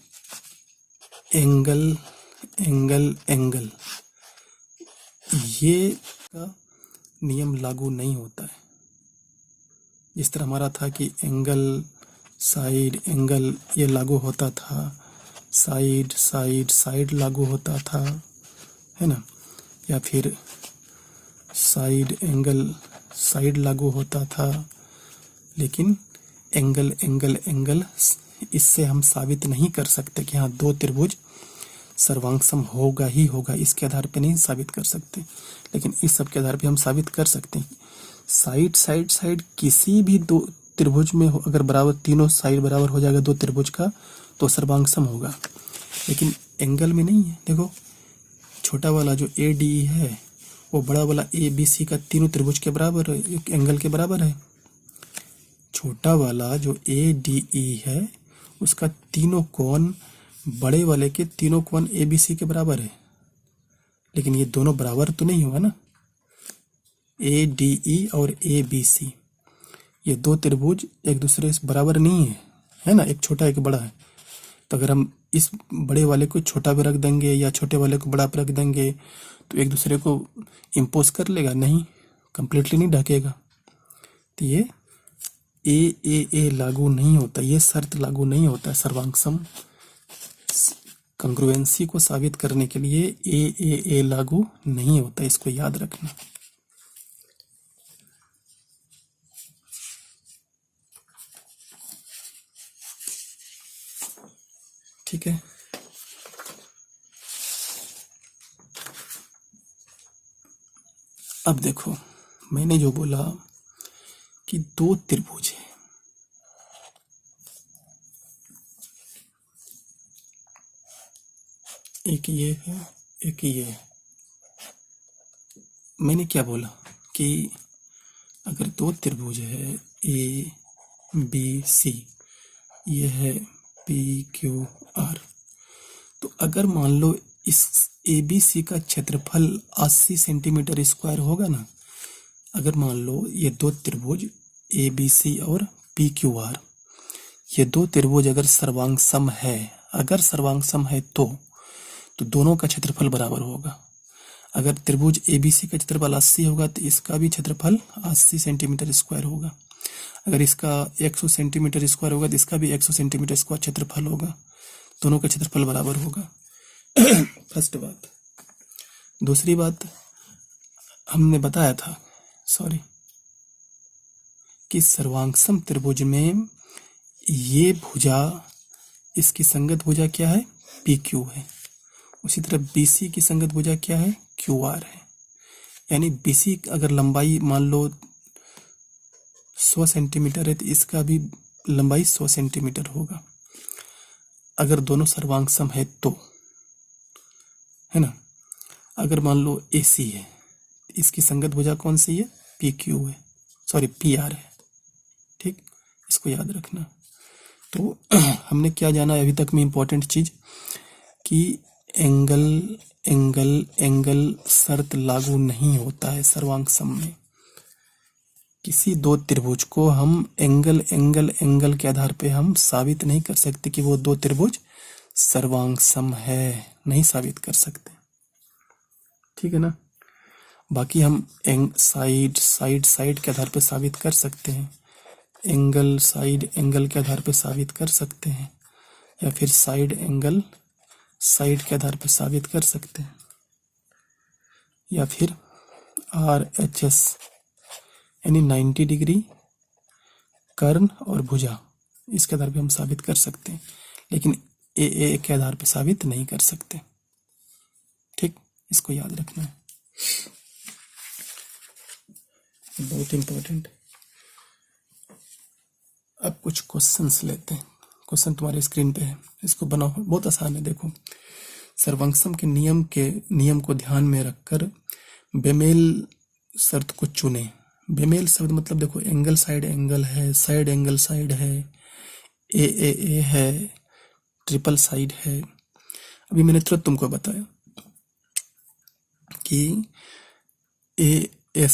[SPEAKER 1] एंगल एंगल एंगल ये का नियम लागू नहीं होता है। जिस तरह हमारा था कि एंगल साइड एंगल ये लागू होता था, साइड साइड साइड लागू होता था, है ना, या फिर साइड एंगल साइड लागू होता था। लेकिन एंगल एंगल एंगल इससे हम साबित नहीं कर सकते कि हाँ दो त्रिभुज सर्वांगसम होगा ही होगा, इसके आधार पे नहीं साबित कर सकते। लेकिन इस सब के आधार पे हम साबित कर सकते हैं साइड साइड साइड किसी भी दो त्रिभुज में अगर बराबर, तीनों साइड बराबर हो जाएगा दो त्रिभुज का, तो सर्वांगसम होगा। लेकिन एंगल में नहीं है। देखो, छोटा वाला जो ए डी है वो बड़ा वाला ए बी सी का तीनों त्रिभुज के बराबर है, एक एंगल के बराबर है। छोटा वाला जो ए डी ई है उसका तीनों कोण बड़े वाले के तीनों कोण ए बी सी के बराबर है। लेकिन ये दोनों बराबर तो नहीं हुआ ना, ए डी ई और ए बी सी ये दो त्रिभुज एक दूसरे से बराबर नहीं है ना, एक छोटा एक बड़ा है। तो अगर हम इस बड़े वाले को छोटा भी रख देंगे या छोटे वाले को बड़ा भी रख देंगे तो एक दूसरे को इम्पोज कर लेगा, नहीं, कंप्लीटली नहीं ढकेगा। तो ये ए लागू नहीं होता, ये शर्त लागू नहीं होता है। सर्वांगसम कंग्रुएंसी को साबित करने के लिए ए लागू नहीं होता, इसको याद रखना। ठीक है, अब देखो मैंने जो बोला कि दो त्रिभुज है, एक ये है एक ये है। मैंने क्या बोला कि अगर दो त्रिभुज है ए बी सी, ये है पी क्यू आर, तो अगर मान लो इस ए बी सी का क्षेत्रफल 80 सेंटीमीटर स्क्वायर होगा ना, अगर मान लो ये दो त्रिभुज ए बी सी और पी क्यू आर, ये दो त्रिभुज अगर सर्वांगसम है, अगर सर्वांगसम है तो दोनों का क्षेत्रफल बराबर होगा। अगर त्रिभुज ए बी सी का क्षेत्रफल 80 होगा तो इसका भी क्षेत्रफल 80 सेंटीमीटर स्क्वायर होगा। अगर इसका 100 सेंटीमीटर स्क्वायर होगा तो इसका भी 100 सेंटीमीटर स्क्वायर क्षेत्रफल होगा, दोनों का क्षेत्रफल बराबर होगा। फर्स्ट बात। दूसरी बात, हमने बताया था कि सर्वांगसम त्रिभुज में ये भुजा, इसकी संगत भुजा क्या है, पी क्यू है। उसी तरह बीसी की संगत भुजा क्या है, क्यू आर है। यानी बीसी अगर लंबाई मान लो 100 सेंटीमीटर है तो इसका भी लंबाई 100 सेंटीमीटर होगा, अगर दोनों सर्वांगसम है तो, है ना। अगर मान लो एसी है, इसकी संगत भुजा कौन सी है, पी क्यू है, पी आर है। ठीक, इसको याद रखना। तो हमने क्या जाना है अभी तक में, इंपॉर्टेंट चीज कि एंगल एंगल एंगल शर्त लागू नहीं होता है सर्वांगसम में। किसी दो त्रिभुज को हम एंगल एंगल एंगल के आधार पे हम साबित नहीं कर सकते कि वो दो त्रिभुज सर्वांगसम है, नहीं साबित कर सकते। ठीक है ना। बाकी हम साइड साइड साइड के आधार पे साबित कर सकते हैं, एंगल साइड एंगल के आधार पे साबित कर सकते हैं, या फिर साइड एंगल साइड के आधार पे साबित कर सकते हैं, या फिर RHS यानी 90 डिग्री कर्ण और भुजा, इसके आधार पे हम साबित कर सकते हैं, लेकिन AA के आधार पे साबित नहीं कर सकते। ठीक, इसको याद रखना है, बहुत इंपॉर्टेंट। अब कुछ क्वेश्चंस लेते हैं। क्वेश्चन तुम्हारे स्क्रीन पे है, इसको बनाओ, बहुत आसान है। देखो, सर्वांगसम के नियम को ध्यान में रखकर बेमेल शर्त को चुने। बेमेल शब्द मतलब देखो, एंगल है, साइड एंगल साइड है, ए है, ट्रिपल साइड है। अभी मैंने तुरंत तुमको बताया कि SAS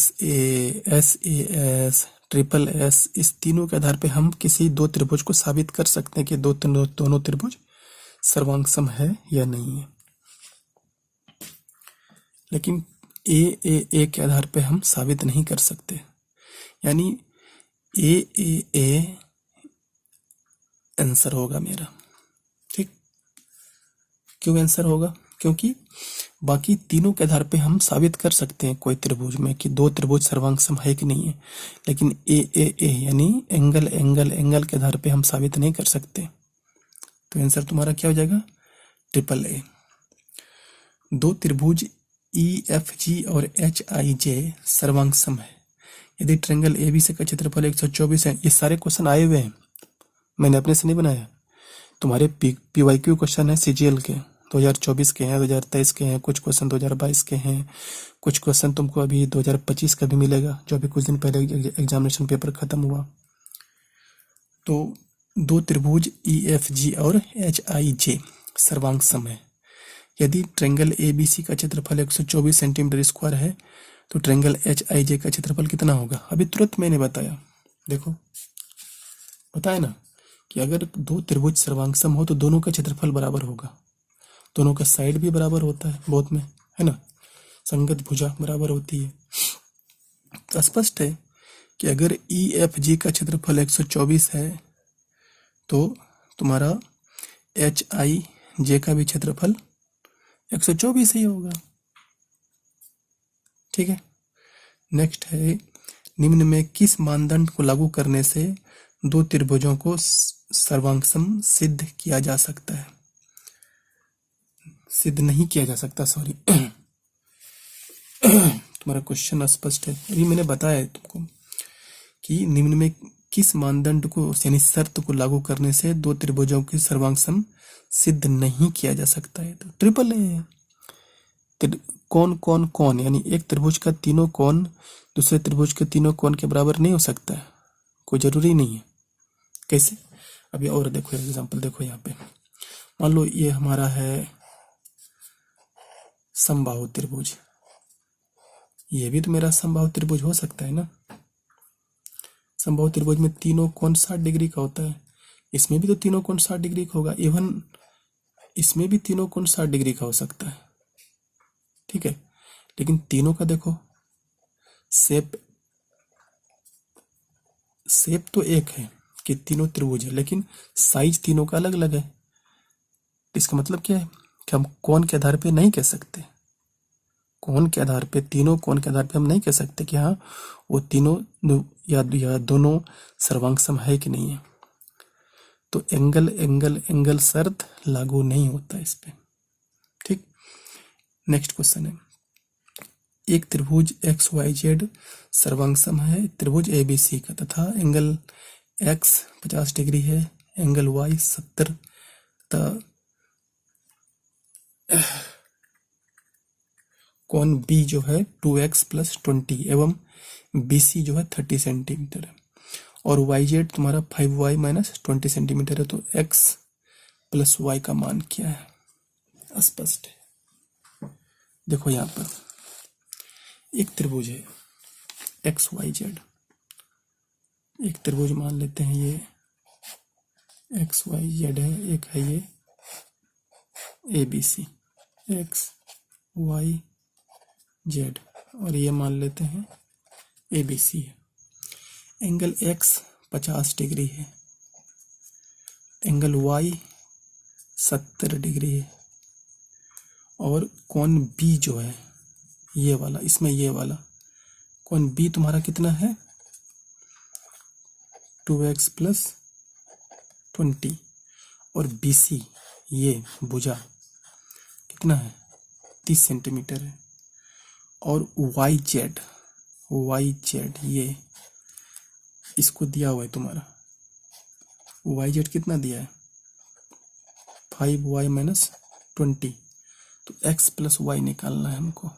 [SPEAKER 1] ट्रिपल S, इस तीनों के आधार पे हम किसी दो त्रिभुज को साबित कर सकते हैं कि दोनों त्रिभुज सर्वांगसम है या नहीं है, लेकिन ए के आधार पे हम साबित नहीं कर सकते। यानी ए आंसर होगा मेरा। ठीक, क्यों आंसर होगा, क्योंकि बाकी तीनों के आधार पे हम साबित कर सकते हैं कोई त्रिभुज में कि दो त्रिभुज सर्वांगसम है कि नहीं है, लेकिन ए यानी एंगल एंगल एंगल के आधार पे हम साबित नहीं कर सकते। तो आंसर तुम्हारा क्या हो जाएगा, ट्रिपल A। दो त्रिभुज EFG और HIJ सर्वांगसम है यदि ट्रायंगल ABC का क्षेत्रफल 124 है। ये सारे क्वेश्चन आए हुए हैं, मैंने अपने से नहीं बनाया, तुम्हारे PYQ क्वेश्चन है CGL के 2024 के हैं, 2023 के हैं, कुछ क्वेश्चन 2022 के हैं, कुछ क्वेश्चन तुमको अभी 2025 का भी मिलेगा, जो अभी कुछ दिन पहले एग्जामिनेशन पेपर खत्म हुआ। तो दो त्रिभुज EFG और HIJ सर्वांगसम है यदि ट्रायंगल ABC का क्षेत्रफल 124 सेंटीमीटर स्क्वायर है, तो ट्रायंगल HIJ का क्षेत्रफल कितना होगा। अभी तुरंत मैंने बताया, देखो बताया ना कि अगर दो त्रिभुज सर्वांगसम हो तो दोनों का क्षेत्रफल बराबर होगा, दोनों का साइड भी बराबर होता है बोथ में, है ना, संगत भुजा बराबर होती है। तो स्पष्ट है कि अगर EFG का क्षेत्रफल 124 है तो तुम्हारा HIJ का भी क्षेत्रफल 124 ही होगा। ठीक है, नेक्स्ट है, निम्न में किस मानदंड को लागू करने से दो त्रिभुजों को सर्वांगसम सिद्ध किया जा सकता है, सिद्ध नहीं किया जा सकता, सॉरी। तुम्हारा क्वेश्चन स्पष्ट है। अभी मैंने बताया तुमको कि निम्न में किस मानदंड को यानी शर्त को लागू करने से दो त्रिभुजों की सर्वांगसम सिद्ध नहीं किया जा सकता है। तो ट्रिपल ए, कौन यानी एक त्रिभुज का तीनों कोण दूसरे त्रिभुज के तीनों कोण के बराबर नहीं हो सकता है, कोई जरूरी नहीं है। कैसे, अभी और देखो एग्जांपल, देखो यहाँ पे मान लो ये हमारा है समबाहु त्रिभुज, ये भी तो मेरा समबाहु त्रिभुज हो सकता है ना। समबाहु त्रिभुज में तीनों कोण 60 डिग्री का होता है, इसमें भी तो तीनों कोण 60 डिग्री का होगा, इवन इसमें भी तीनों कोण 60 डिग्री का हो सकता है। ठीक है, लेकिन तीनों का देखो शेप शेप तो एक है कि तीनों त्रिभुज है, लेकिन साइज तीनों का अलग अलग है। इसका मतलब क्या है कि हम कोण के आधार पे नहीं कह सकते, कोण के आधार पे, तीनों कोण के आधार पे हम नहीं कह सकते कि हाँ वो तीनों या दोनों सर्वांगसम है कि नहीं है। तो एंगल एंगल एंगल शर्त लागू नहीं होता इस पे। ठीक, नेक्स्ट क्वेश्चन है, एक त्रिभुज एक्स वाई जेड सर्वांगसम है त्रिभुज ए बी सी का तथा एंगल एक्स 50 डिग्री है, एंगल वाई 70 कोण बी जो है 2x + 20 एवं BC जो है 30 सेंटीमीटर है और वाई जेड तुम्हारा 5y - 20 सेंटीमीटर है। तो x + y का मान क्या है? स्पष्ट है। देखो यहाँ पर एक त्रिभुज है XYZ, एक त्रिभुज मान लेते हैं ये XYZ है, एक है ये ABC XYZ और ये मान लेते हैं ABC है। एंगल X 50 डिग्री है, एंगल Y 70 डिग्री है और कोण B जो है ये वाला, इसमें ये वाला कोण B तुम्हारा कितना है 2x + 20 और BC ये भुजा कितना है 30 सेंटीमीटर है और YZ ये इसको दिया हुआ है तुम्हारा YZ कितना दिया है 5y - 20। तो x + y निकालना है हमको,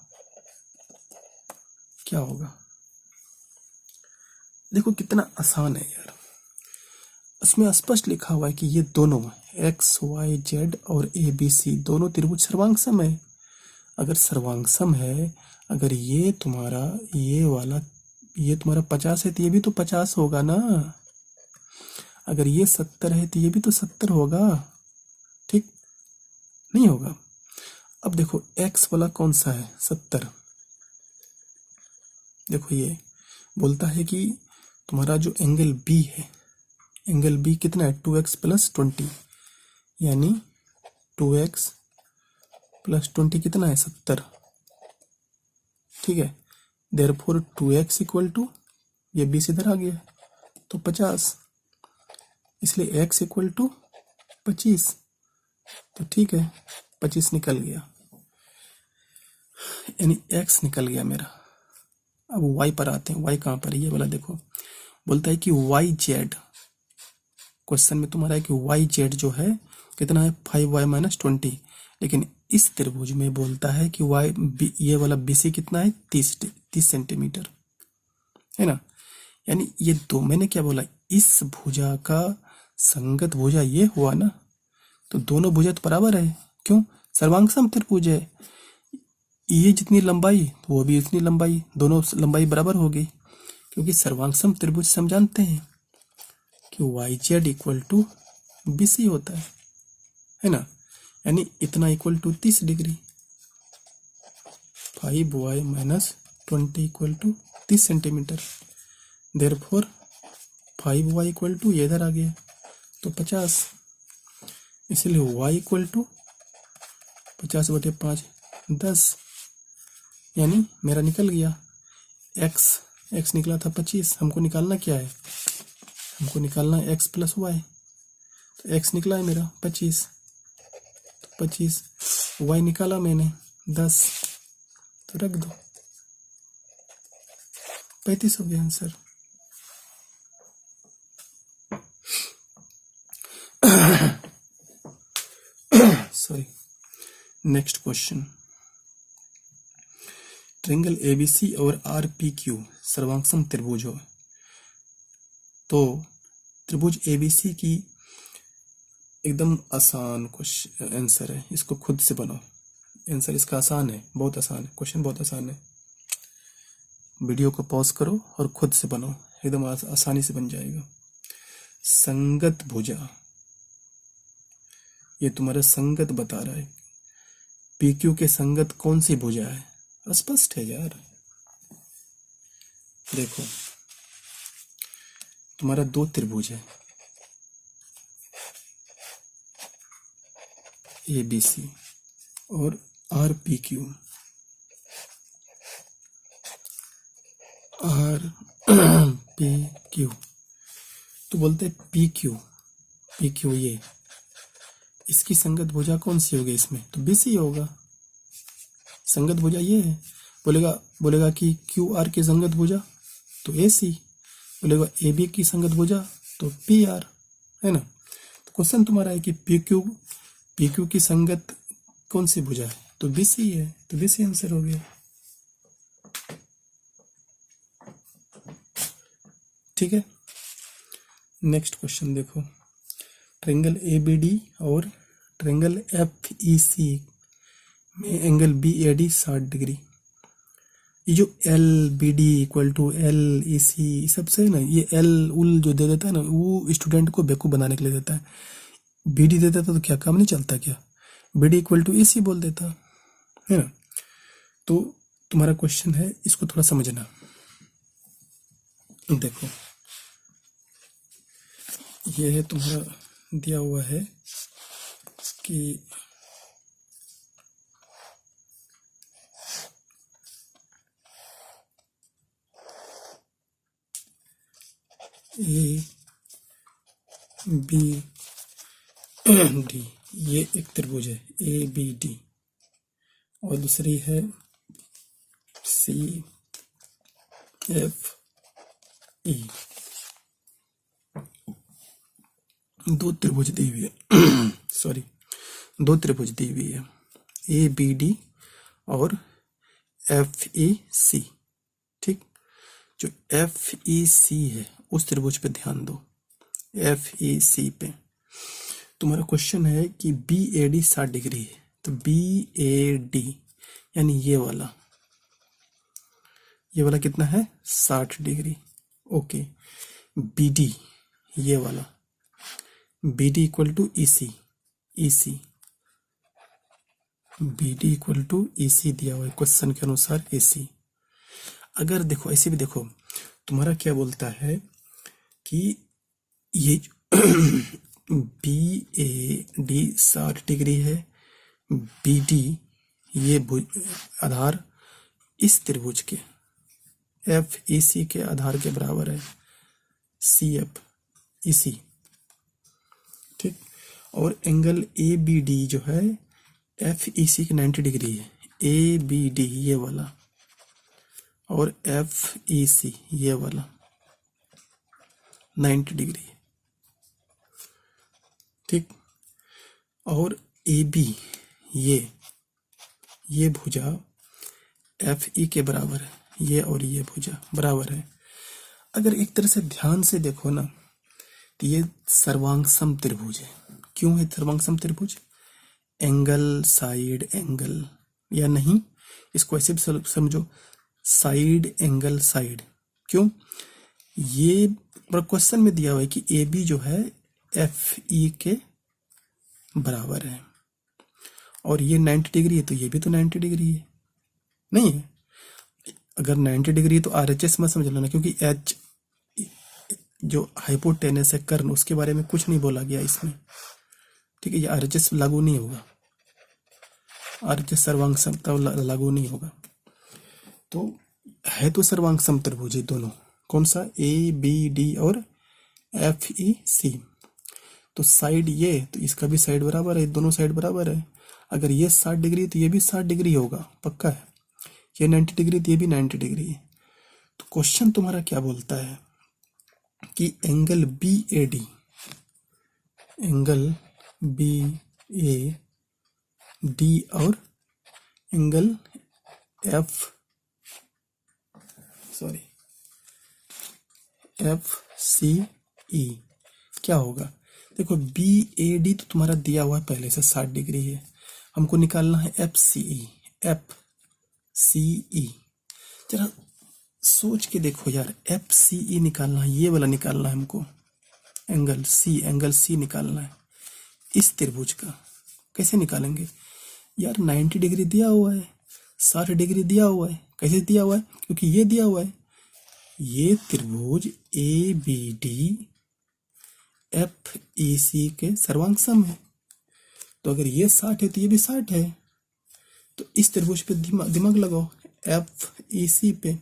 [SPEAKER 1] क्या होगा? देखो कितना आसान है यार, इसमें स्पष्ट लिखा हुआ है कि ये दोनों XYZ और ABC दोनों त्रिभुज सर्वांगसम है। अगर सर्वांगसम है, अगर ये तुम्हारा ये वाला ये तुम्हारा 50 है तो ये भी तो 50 होगा ना, अगर ये 70 है तो ये भी तो 70 होगा, ठीक नहीं होगा? अब देखो x वाला कौन सा है 70, देखो ये बोलता है कि तुम्हारा जो एंगल B है, एंगल B कितना है 2x + 20 यानी 2x + 20 कितना है 70, ठीक है। देयरफॉर 2x = ये B इधर आ गया तो 50, इसलिए x = 25, तो ठीक है 25 निकल गया, यानी x निकल गया मेरा। अब y पर आते हैं, y कहाँ पर है ये वाला देखो, बोलता है कि YZ, क्वेश्चन में तुम्हारा है कि YZ जो है कितना है 5y - 20, लेकिन इस त्रिभुज में बोलता है कि ये वाला BC कितना है 30 सेंटीमीटर है ना, यानी ये दो, मैंने क्या बोला, इस भुजा का संगत भुजा ये हुआ ना, तो दोनों भुजा तो बराबर है, क्यों? सर्वांगसम त्रिभुज है, ये जितनी लंबाई वो भी उतनी लंबाई, दोनों लंबाई बराबर होगी, क्योंकि सर्वांगसम त्रिभुज से हम जानते हैं कि YZ = BC होता है ना, यानी इतना = 30 degree, 5y - 20 = 30 centimetre, therefore 5y = ये इधर आ गया तो 50, इसलिए y = 50/5 10, यानी मेरा निकल गया x निकला था 25, हमको निकालना क्या है, हमको निकालना है x + y, तो x निकला है मेरा 25, तो 25 y निकाला मैंने 10, तो रख दो 35 हो गया answer. Sorry, next question, triangle ABC और RPQ सर्वांगसम त्रिभुज हो, तो त्रिभुज ABC की एकदम आसान क्वेश्चन आंसर है, इसको खुद से बनाओ, आंसर इसका आसान है, बहुत आसान है, क्वेश्चन बहुत आसान है। वीडियो को पॉज करो और खुद से बनाओ, एकदम आसानी से बन जाएगा। संगत भुजा, ये तुम्हारा संगत बता रहा है, PQ के संगत कौन सी भुजा है? स्पष्ट है यार, देखो तुम्हारा दो त्रिभुज है ए बी सी और R P Q, R P Q, तो बोलते हैं पी क्यू ये, इसकी संगत भुजा कौन सी होगी इसमें, तो बी सी होगा। संगत भुजा ये है, बोलेगा कि क्यू आर की संगत भुजा तो ए सी, बोलेगा ए बी की संगत भुजा तो पी आर, है ना। तो क्वेश्चन तुम्हारा है कि पी क्यू की संगत कौन सी भुजा है, तो बी सी है, तो बी सी आंसर हो गया। ठीक है, नेक्स्ट क्वेश्चन देखो, ट्रायंगल ए बी डी और ट्रायंगल एफ ई सी में angle B A D 60 degree. ये जो L B D equal to L E C सबसे ना, ये एल उल जो दे देता है ना, वो स्टूडेंट को बेवकूफ़ बनाने के लिए देता है। बी डी दे देता तो क्या काम नहीं चलता क्या, B D equal to E सी बोल देता है ना। तो तुम्हारा क्वेश्चन है, इसको थोड़ा समझना। देखो ये है तुम्हारा दिया हुआ है कि ए बी डी, ये एक त्रिभुज है ए बी डी, और दूसरी है सी एफ ई। दो त्रिभुज दी हुई है सॉरी, दो त्रिभुज दी हुई है ए बी डी और एफ ई सी। ठीक, जो एफ ई सी है उस त्रिभुज पे ध्यान दो, एफ ई सी पे। तुम्हारा क्वेश्चन है कि बी ए डी 60 डिग्री है, तो बी ए डी यानी ये वाला कितना है 60 डिग्री। ओके, बी डी ये वाला, B D equal to E C, B D equal to E C दिया हुआ है क्वेश्चन के अनुसार ए सी। अगर देखो ऐसे भी देखो, तुम्हारा क्या बोलता है कि ये बी ए डी 60 डिग्री है, बी डी ये आधार इस त्रिभुज के एफ ई सी के आधार के बराबर है, सी एफ ई सी। ठीक, और एंगल ए बी डी जो है एफ ई सी की 90 डिग्री है, ए बी डी ये वाला और एफ ई सी ये वाला 90 डिग्री। ठीक, और ए बी ये भुजा एफ ई के बराबर है, ये और ये भुजा बराबर है। अगर एक तरह से ध्यान से देखो ना, तो ये सर्वांग सम त्रिभुज है। क्यों है सर्वांग सम त्रिभुज, एंगल साइड एंगल, या नहीं इसको ऐसे भी समझो, साइड एंगल साइड। क्यों, ये क्वेश्चन में दिया हुआ है कि ए बी जो है एफ ई के बराबर है, और ये 90 डिग्री है तो ये भी तो 90 डिग्री है, नहीं है। अगर 90 डिग्री है तो आर एच एस मत समझ लेना, क्योंकि एच जो हाइपोटेनस है कर्ण, उसके बारे में कुछ नहीं बोला गया इसमें। ठीक है, ये आर एच एस लागू नहीं होगा, आर एच एस सर्वांग समता लागू नहीं होगा। तो है तो सर्वांग सम त्रिभुज है दोनों, कौन सा, ए बी डी और एफ ई सी। तो साइड ये, तो इसका भी साइड बराबर है, दोनों साइड बराबर है। अगर ये 60 डिग्री तो ये भी 60 डिग्री होगा, पक्का है। ये 90 डिग्री तो ये भी 90 डिग्री है। तो क्वेश्चन तुम्हारा क्या बोलता है कि angle B A D, angle B A D और एंगल एफ सी ई क्या होगा। देखो बी ए डी तो तुम्हारा दिया हुआ है पहले से 60 डिग्री है, हमको निकालना है एफ सी ई। जरा सोच के देखो यार, एफ सी ई निकालना है, ये वाला निकालना है हमको, एंगल सी निकालना है इस त्रिभुज का। कैसे निकालेंगे यार, 90 डिग्री दिया हुआ है, 60 डिग्री दिया हुआ है, कैसे दिया हुआ है, क्योंकि ये दिया हुआ है, ये त्रिभुज A B D F E C के सर्वांग है। तो अगर ये 60 है तो ये भी 60 है। तो इस त्रिभुज पे दिमाग लगाओ, एफ ई सी पे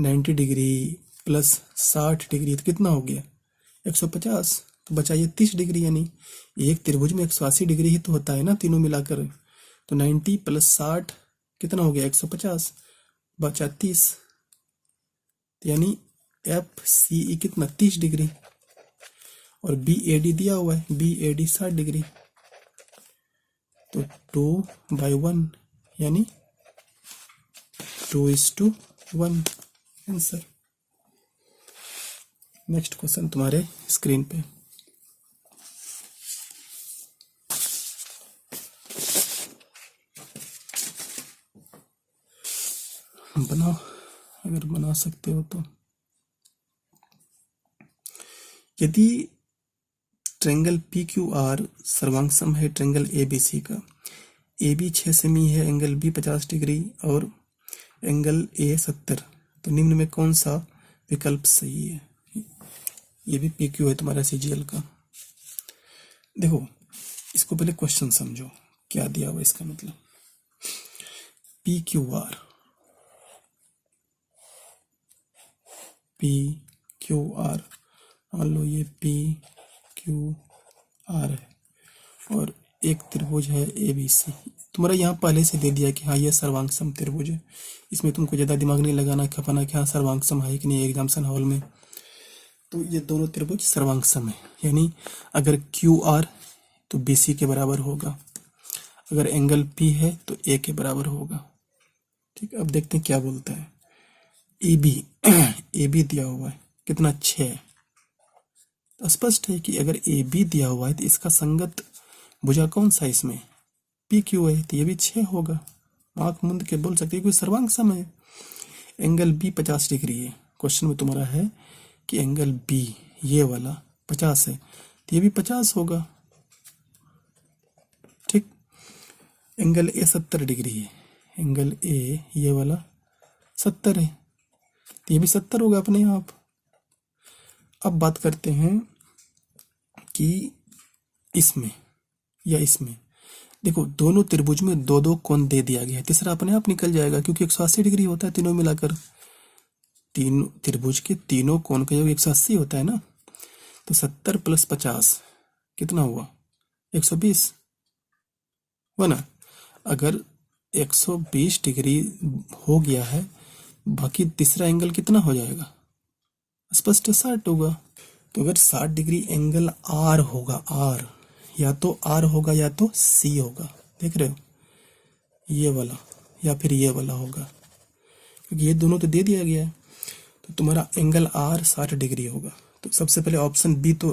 [SPEAKER 1] 90 डिग्री प्लस 60 डिग्री तो कितना हो गया 150। तो बचा ये 30 डिग्री, यानी एक त्रिभुज में 180 डिग्री ही तो होता है ना तीनों मिलाकर। तो 90 प्लस 60 कितना हो गया 150, बचा 30। यानी एफ सी ई कितना 30 डिग्री। और बी ए डी दिया हुआ है, बी ए डी 60 डिग्री। तो 2/1 यानी 2:1 आंसर। नेक्स्ट क्वेश्चन तुम्हारे स्क्रीन पे। बनाओ अगर बना सकते हो तो। यदि ट्रेंगल पी क्यू आर सर्वांग है ट्रेंगल ए बी सी का, ए बी 6 सेमी है, एंगल बी 50 डिग्री और एंगल ए 70, तो निम्न में कौन सा विकल्प सही है? ये भी पी क्यू है तुम्हारा सीजीएल का। देखो इसको पहले क्वेश्चन समझो क्या दिया हुआ इसका मतलब। P Q are, P Q are, मान लो ये पी क्यू आर है और एक त्रिभुज है ए बी सी। तुम्हारा यहाँ पहले से दे दिया कि हाँ ये सर्वांग त्रिभुज है, इसमें तुमको ज़्यादा दिमाग नहीं लगाना खपाना कि हाँ सर्वांग है कि नहीं एग्जामिनेशन हॉल में। तो ये दोनों त्रिभुज सर्वांग है, यानी अगर क्यू आर तो बी सी के बराबर होगा, अगर एंगल पी है तो ए के बराबर होगा। ठीक, अब देखते हैं क्या बोलता है। ए बी ए बी दिया हुआ है कितना 6। तो स्पष्ट है कि अगर ए बी दिया हुआ है तो इसका संगत भुजा कौन सा इसमें पी क्यू है, तो ये भी 6 होगा। आंख मूंद के बोल सकते हैं कोई सर्वांग है। एंगल बी 50 डिग्री है, क्वेश्चन में तुम्हारा है कि एंगल बी ये वाला 50 है तो ये भी 50 होगा। ठीक, एंगल ए 70 डिग्री है, एंगल ए ये वाला 70 है तो ये भी 70 होगा अपने आप। अब बात करते हैं कि इसमें या इसमें, देखो दोनों त्रिभुज में 2-2 कोण दे दिया गया है, तीसरा अपने आप निकल जाएगा क्योंकि 180 डिग्री होता है तीनों मिलाकर। तीन त्रिभुज के तीनों कोण का योग 180 होता है ना। तो 70 + 50 कितना हुआ 120 हुआ ना। अगर 120 डिग्री हो गया है, बाकी तीसरा एंगल कितना हो जाएगा स्पष्ट 60 होगा। तो अगर 60 डिग्री एंगल आर होगा, आर या तो आर होगा या तो सी होगा, देख रहे हो ये वाला या फिर ये वाला होगा, क्योंकि ये दोनों तो दे दिया गया है। तो तुम्हारा एंगल आर 60 डिग्री होगा। तो सबसे पहले ऑप्शन बी तो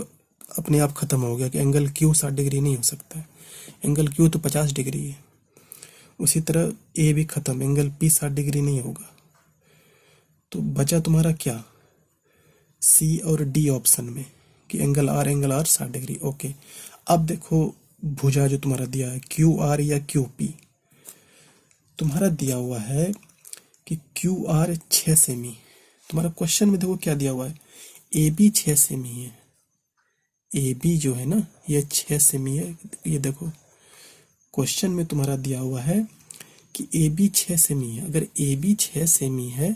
[SPEAKER 1] अपने आप खत्म हो गया कि एंगल क्यू 60 डिग्री नहीं हो सकता है, एंगल क्यू तो 50 डिग्री है। उसी तरह ए भी खत्म, एंगल पी 60 डिग्री नहीं होगा। तो बचा तुम्हारा क्या सी और डी ऑप्शन में कि एंगल आर 60 डिग्री। ओके, अब देखो भुजा जो तुम्हारा दिया है क्यू आर या क्यू पी, तुम्हारा दिया हुआ है कि क्यू आर 6 सेमी। तुम्हारा क्वेश्चन में देखो क्या दिया हुआ है, ए बी 6 सेमी है, ए बी जो है ना ये 6 सेमी है। ये देखो क्वेश्चन में तुम्हारा दिया हुआ है कि ए बी 6 सेमी है। अगर ए बी 6 सेमी है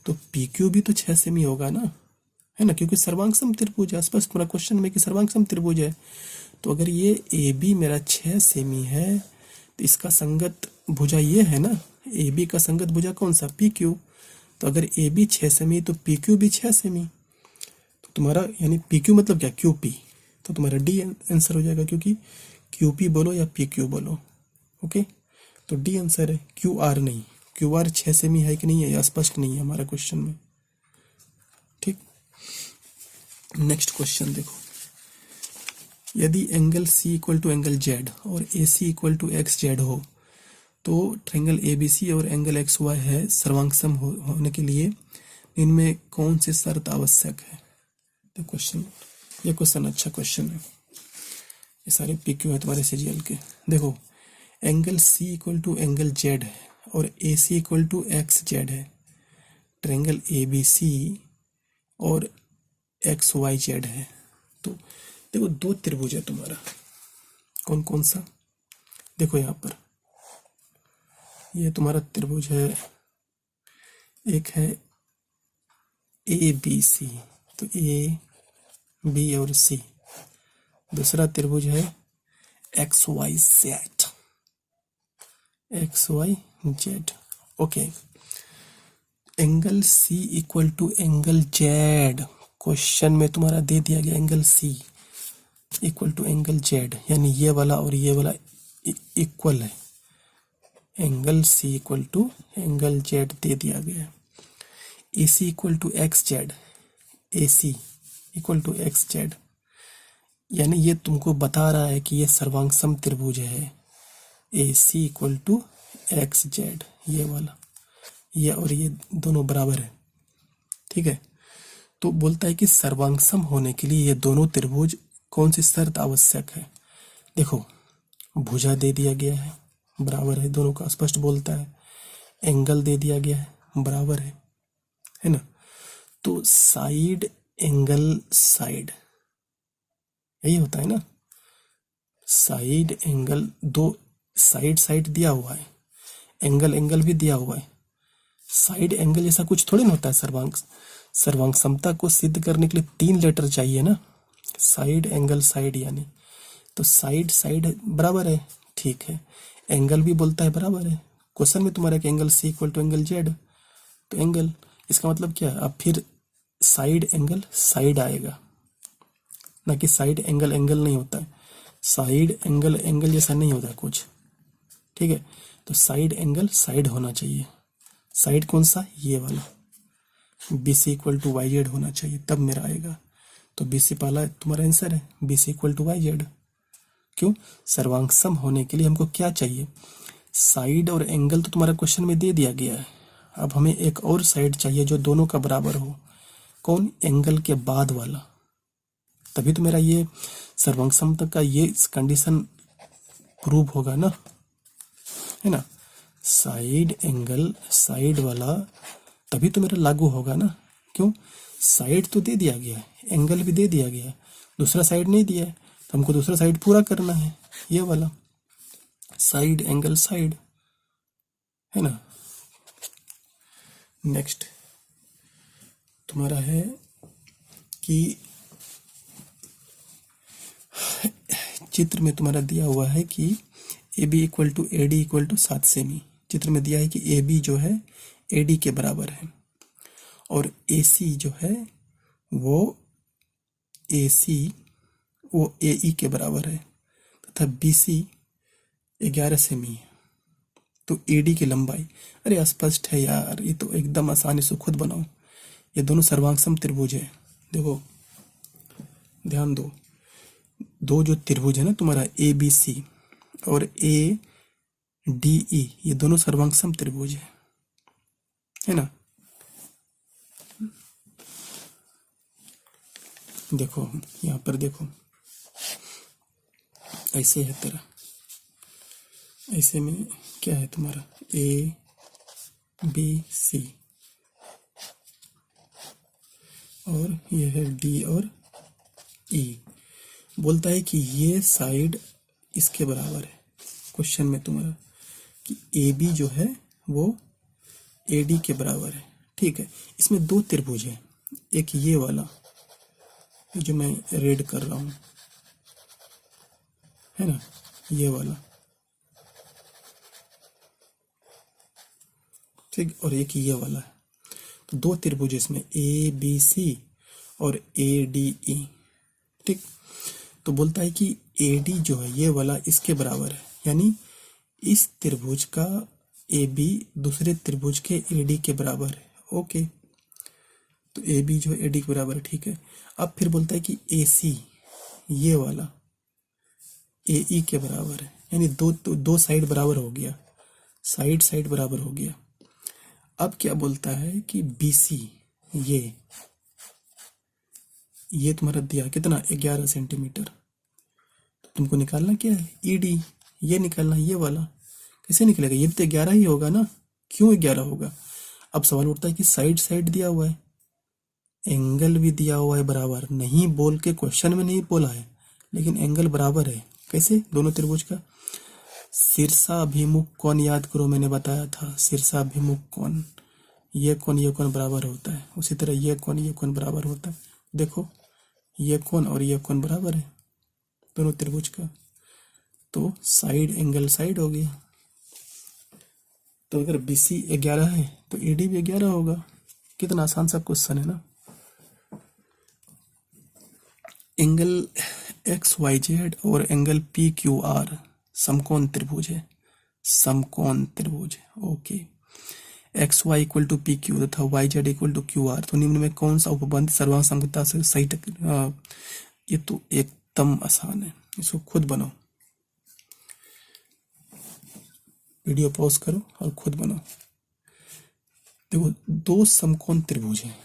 [SPEAKER 1] तो पी क्यू भी तो 6 सेमी होगा ना, है ना, क्योंकि सर्वांग त्रिभुज है। स्पष्ट तुम्हारा क्वेश्चन में कि सर्वांग त्रिभुज है। तो अगर ये ए बी मेरा 6 सेमी है तो इसका संगत भुजा ये है ना, ए बी का संगत भुजा कौन सा पी क्यू। तो अगर ए बी 6 सेमी तो पी क्यू भी 6 सेमी। तो तुम्हारा यानी पी क्यू मतलब क्या क्यू पी, तो तुम्हारा डी आंसर हो जाएगा, क्योंकि क्यू पी बोलो या पी क्यू बोलो। ओके, तो डी आंसर है, क्यू आर नहीं। क्यू आर 6 सेमी है कि नहीं है स्पष्ट नहीं है हमारा क्वेश्चन में। ठीक, नेक्स्ट क्वेश्चन देखो। यदि angle C equal to angle Z और A C equal to X Z हो तो ट्रायंगल ए बी सी और एंगल एक्स वाई है सर्वांग होने के लिए इनमें कौन सी शर्त आवश्यक है। तो क्वेश्चन, ये क्वेश्चन अच्छा क्वेश्चन है, ये सारे पी क्यू है तुम्हारे सीजीएल के। देखो angle C equal to angle Z है और A C equal to X Z है, ट्रायंगल ABC और XYZ है। तो देखो दो त्रिभुज है तुम्हारा, कौन कौन सा, देखो यहाँ पर ये तुम्हारा त्रिभुज है, एक है ABC, तो A B और C। दूसरा त्रिभुज है XYZ, XYZ। Okay, angle C equal to angle Z, question में तुम्हारा दे दिया गया angle C equal to angle Z, यानी ये वाला और ये वाला इक्वल है। Angle C equal to angle Z दे दिया गया है। AC equal to XZ, AC equal to XZ, यानी ये तुमको बता रहा है कि ये सर्वांग त्रिभुज है। AC इक्वल टू XZ, ये वाला, ये और ये दोनों बराबर है, ठीक है। तो बोलता है कि सर्वांग होने के लिए ये दोनों त्रिभुज कौन सी शर्त आवश्यक है। देखो भुजा दे दिया गया है, बराबर है, दोनों का स्पष्ट बोलता है। एंगल दे दिया गया है, बराबर है ना। तो साइड एंगल साइड, यही होता है ना। साइड एंगल, दो साइड साइड दिया हुआ है, एंगल एंगल भी दिया हुआ है। साइड एंगल जैसा कुछ थोड़ी ना होता है। सर्वांग समता को सिद्ध करने के लिए 3 लेटर चाहिए ना, साइड एंगल साइड, यानी तो साइड साइड बराबर है, ठीक है। एंगल भी बोलता है बराबर है, क्वेश्चन में तुम्हारा angle C equal to angle Z, तो एंगल, इसका मतलब क्या है, अब फिर साइड एंगल साइड आएगा ना, कि साइड एंगल एंगल नहीं होता है। साइड एंगल एंगल जैसा नहीं होता कुछ, ठीक है। तो साइड एंगल साइड होना चाहिए। साइड कौन सा, ये वाला। BC इक्वल टू YZ होना चाहिए, तब मेरा आएगा। तो BC पहला तुम्हारा आंसर है, BC इक्वल टू YZ। क्यों, सर्वांग होने के लिए हमको क्या चाहिए, साइड और एंगल तो तुम्हारा क्वेश्चन में दे दिया गया है। अब हमें एक और साइड चाहिए जो दोनों का बराबर हो। कौन, एंगल के बाद वाला, तभी तो मेरा ये सर्वांग समता का ये कंडीशन प्रूव होगा ना, है ना। साइड एंगल साइड वाला तभी तो मेरा लागू होगा ना। क्यों, साइड तो दे दिया गया है, एंगल भी दे दिया गया है, दूसरा साइड नहीं दिया है, तो हमको दूसरा साइड पूरा करना है, ये वाला साइड एंगल साइड, है ना। नेक्स्ट तुम्हारा है कि चित्र में तुम्हारा दिया हुआ है कि AB equal to AD equal to 7 सेमी। चित्र में दिया है कि AB जो है AD के बराबर है, और AC जो है वो AE के बराबर है, तथा BC 11 सेमी है। तो AD की लंबाई, अरे स्पष्ट है यार, ये तो एकदम आसानी से खुद बनाओ। ये दोनों सर्वांग त्रिभुज है। देखो ध्यान दो, दो जो त्रिभुज है ना तुम्हारा ABC और ADE, ये दोनों सर्वांग त्रिभुज है ना। देखो यहाँ पर देखो, ऐसे है तेरा, ऐसे में क्या है तुम्हारा ABC और ये है D और E। बोलता है कि ये साइड इसके बराबर है, क्वेश्चन में तुम्हारा कि AB जो है वो AD के बराबर है, ठीक है। इसमें दो त्रिभुज है, एक ये वाला जो मैं रेड कर रहा हूं, है ना, ये वाला, ठीक, और एक ये वाला है। तो दो त्रिभुज इसमें ABC और ADE, ठीक। तो बोलता है कि AD जो है ये वाला इसके बराबर है, यानी इस त्रिभुज का AB दूसरे त्रिभुज के AD के बराबर है। ओके, तो AB जो है AD के बराबर है, ठीक है। अब फिर बोलता है कि AC ये वाला AE के बराबर है, यानी दो साइड बराबर हो गया, साइड साइड बराबर हो गया। अब क्या बोलता है कि BC ये तुम्हारा दिया कितना, 11 सेंटीमीटर। तो तुमको निकालना क्या है, ED, ये निकालना, ये वाला कैसे निकलेगा, ये भी तो 11 ही होगा ना। क्यों 11 होगा, अब सवाल उठता है कि साइड साइड दिया हुआ है, एंगल भी दिया हुआ है बराबर, नहीं बोल के क्वेश्चन में नहीं बोला है, लेकिन एंगल बराबर है। कैसे? दोनों त्रिभुज का शीर्षाभिमुख कोण याद करो, मैंने बताया था शीर्षाभिमुख कोण, ये कोण बराबर होता है। उसी तरह ये कोण बराबर होता है। देखो ये कोण और ये कोण बराबर है दोनों त्रिभुज का, तो साइड एंगल साइड हो गया। तो अगर BC 11 है तो AD भी 11 होगा। कितना आसान सा क्वेश्चन है ना। एंगल XYZ और एंगल PQR समकोण त्रिभुज है, समकोण त्रिभुज। Okay, XY equal to PQ तथा YZ इक्वल टू QR, तो निम्न में कौन सा उपबंध सर्वांग समता से सही ये तो एकदम आसान है, इसको खुद बनाओ, वीडियो पॉज करो और खुद बनाओ। देखो दो समकोण त्रिभुज है,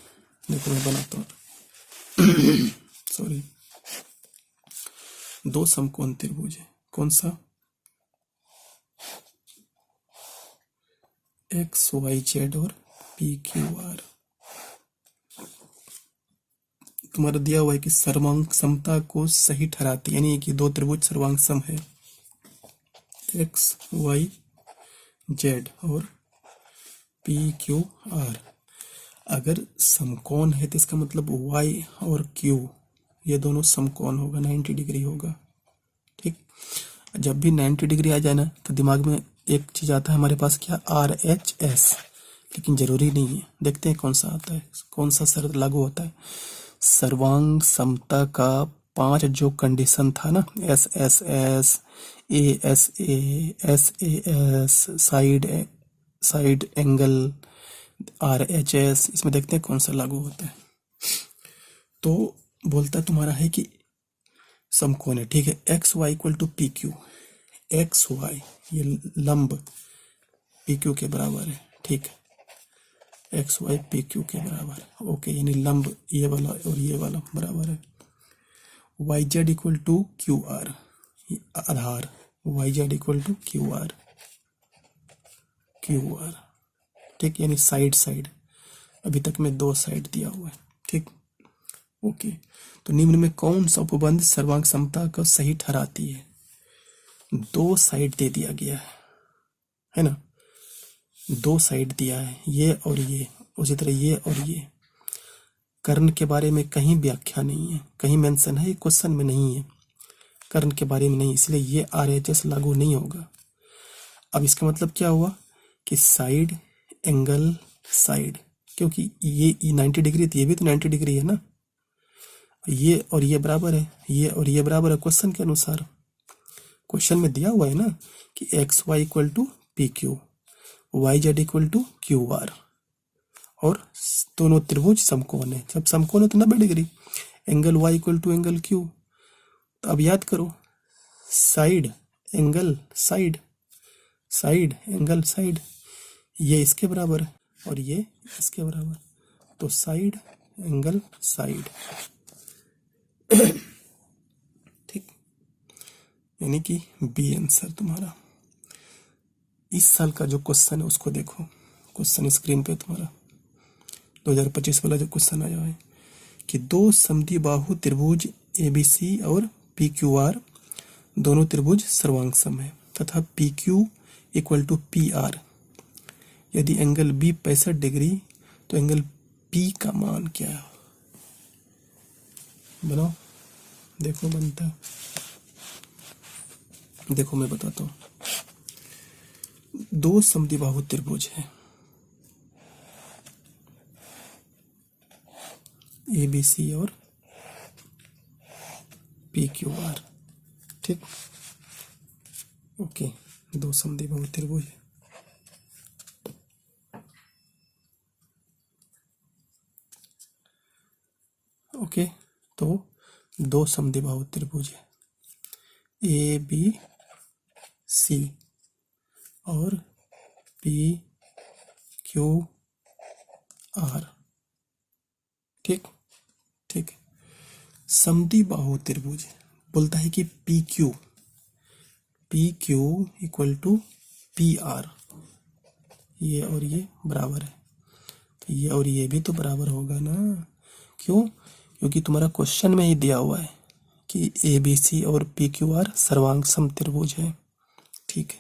[SPEAKER 1] देखो मैं बनाता हूँ सॉरी, दो समकोण त्रिभुज है। कौन सा? XYZ और PQR। तुम्हारा दिया हुआ है कि सर्वांग समता को सही ठहराती, यानी कि दो त्रिभुज सर्वांग सम है, XYZ और PQR। अगर समकोण है तो इसका मतलब Y और Q ये दोनों समकोण होगा, 90 डिग्री होगा। ठीक, जब भी 90 डिग्री आ जाए ना तो दिमाग में एक चीज आता है हमारे पास, क्या? RHS, लेकिन जरूरी नहीं है। देखते हैं कौन सा आता है, कौन सा शर्त लागू होता है। सर्वांग समता का 5 जो कंडीशन था ना, SSS, ASA, SAS, side angle, RHS, इसमें देखते हैं कौन सा लागू होता है। तो बोलता तुम्हारा है कि समकोण है, ठीक है। XY equal to PQ, XY ये लंब PQ के बराबर है, ठीक है। XY PQ के बराबर है, ओके, यानी लंब ये वाला और ये वाला बराबर है। YZ इक्वल टू QR, आधार YZ इक्वल टू QR, ठीक, यानी साइड साइड, अभी तक में दो साइड दिया हुआ है, ठीक, ओके। तो निम्न में कौन सा उपबंध सर्वांग समता को सही ठहराती है? दो साइड दे दिया गया है ना, दो साइड दिया है, ये और ये, उसी तरह ये और ये। कर्ण के बारे में कहीं व्याख्या नहीं है, कहीं मेंशन है, क्वेश्चन में नहीं है, कर्ण के बारे में नहीं, इसलिए ये RHS लागू नहीं होगा। अब इसका मतलब क्या हुआ कि साइड एंगल साइड, क्योंकि ये 90 डिग्री थी, ये भी तो 90 डिग्री है ना, ये और ये बराबर है, ये और ये बराबर है क्वेश्चन के अनुसार। क्वेश्चन में दिया हुआ है ना कि XY equal to PQ, YZ equal to QR, और दोनों त्रिभुज समकोण है। जब समकोण है तो 90 degree, angle Y equal to angle Q। तो अब याद करो, side angle side, side angle side, ये इसके बराबर है और ये इसके बराबर, तो साइड एंगल साइड, ठीक, यानी कि B आंसर तुम्हारा। इस साल का जो क्वेश्चन है उसको देखो, क्वेश्चन स्क्रीन पे तुम्हारा 2025 वाला जो क्वेश्चन आया है कि दो समद्विबाहु त्रिभुज ABC और PQR दोनों त्रिभुज सर्वांग सम है तथा PQ इक्वल टू PR। यदि एंगल B 65 डिग्री तो एंगल P का मान क्या है? बनाओ, देखो बनता है, देखो मैं बताता हूँ। दो समद्विबाहु त्रिभुज है ABC और PQR, ठीक, ओके, दो समद्विबाहु त्रिभुज है। ओके, तो दो समद्विबाहु त्रिभुज है ABC और PQR, ठीक, ठीक। समद्विबाहु त्रिभुज बोलता है कि PQ इक्वल टू PR, ये और ये बराबर है। ये और ये भी तो बराबर होगा ना। क्यों? क्योंकि तुम्हारा क्वेश्चन में ही दिया हुआ है कि ए बी सी और पी क्यू आर सर्वांग समत्रिभुज है। ठीक है,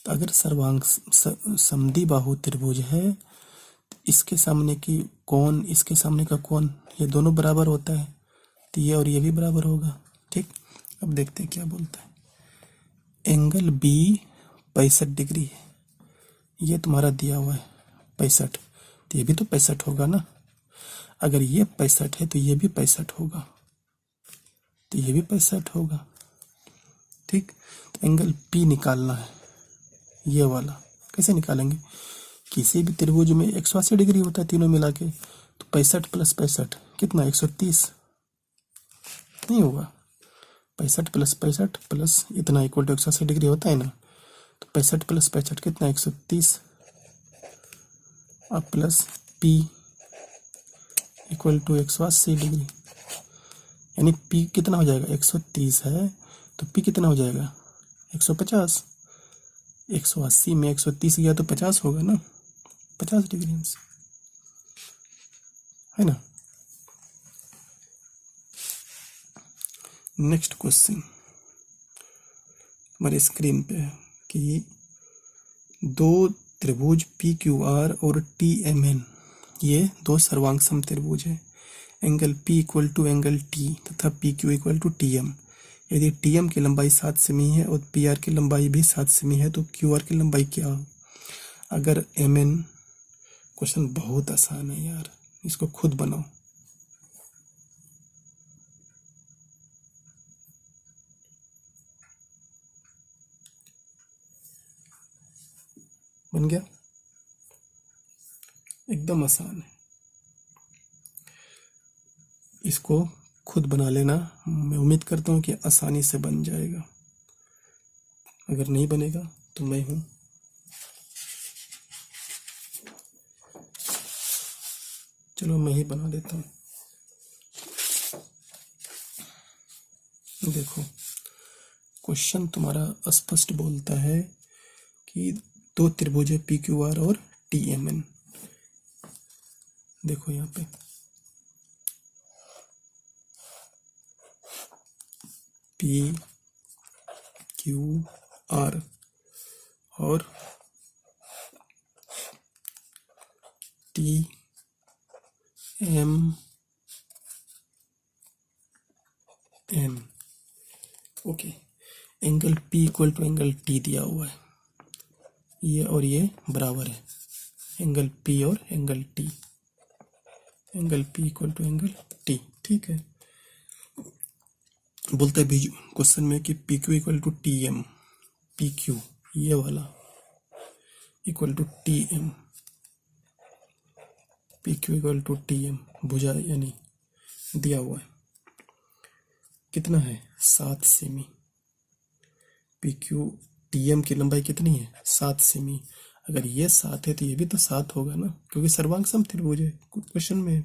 [SPEAKER 1] तो अगर सर्वांग समद्वि बाहु त्रिभुज है तो इसके सामने की कोण, इसके सामने का कोण, ये दोनों बराबर होता है, तो ये और ये भी बराबर होगा। ठीक, अब देखते हैं क्या बोलता है। एंगल बी 65 डिग्री है, ये तुम्हारा दिया हुआ है 65, तो ये भी तो 65 होगा ना। अगर ये 65 है तो ये भी 65 होगा, तो ये भी 65 होगा। ठीक, तो एंगल पी निकालना है, ये वाला। कैसे निकालेंगे? किसी भी त्रिभुज में 180 डिग्री होता है तीनों मिला के, तो 65 प्लस 65 कितना? 130 नहीं होगा? 65 प्लस 65 प्लस इतना इक्वल टू 180 डिग्री होता है ना, तो 65 प्लस 65 कितना? 130, अब प्लस पी इक्वल टू 180 डिग्री, यानी पी कितना हो जाएगा? 130 है तो पी कितना हो जाएगा? 150। 180 में 130 गया तो 50 होगा ना, 50 डिग्री आंसर है ना। नेक्स्ट क्वेश्चन हमारे स्क्रीन पे है कि दो त्रिभुज पी क्यू आर और टी एम एन, ये दो सर्वांग समत्रिभुज है। Angle P equal to angle T तथा P Q equal to T M. यदि टी एम की लंबाई 7 सेमी है और पी आर की लंबाई भी 7 सेमी है तो क्यू आर की लंबाई क्या हो? अगर एम एन, क्वेश्चन बहुत आसान है यार, इसको खुद बनाओ। बन गया? एकदम आसान है, इसको खुद बना लेना। मैं उम्मीद करता हूँ कि आसानी से बन जाएगा। अगर नहीं बनेगा तो मैं हूँ। चलो मैं ही बना देता हूँ। देखो, क्वेश्चन तुम्हारा स्पष्ट बोलता है कि दो त्रिभुज है पी क्यू आर और टी एम एन। देखो यहाँ पे पी क्यू आर और T M N. Okay, angle P equal to angle T दिया हुआ है, ये और ये बराबर है। एंगल पी और angle T, angle P equal to angle T. ठीक है, बोलता है क्वेश्चन में कि P Q equal to T M, P Q ये वाला equal to T M, P Q equal to T M, भुजा यानी दिया हुआ है। कितना है? 7 सेमी। पी क्यू टी एम की लंबाई कितनी है? 7 सेमी। अगर ये 7 है तो ये भी तो 7 होगा ना, क्योंकि सर्वांग समत्रिभुज है। क्वेश्चन में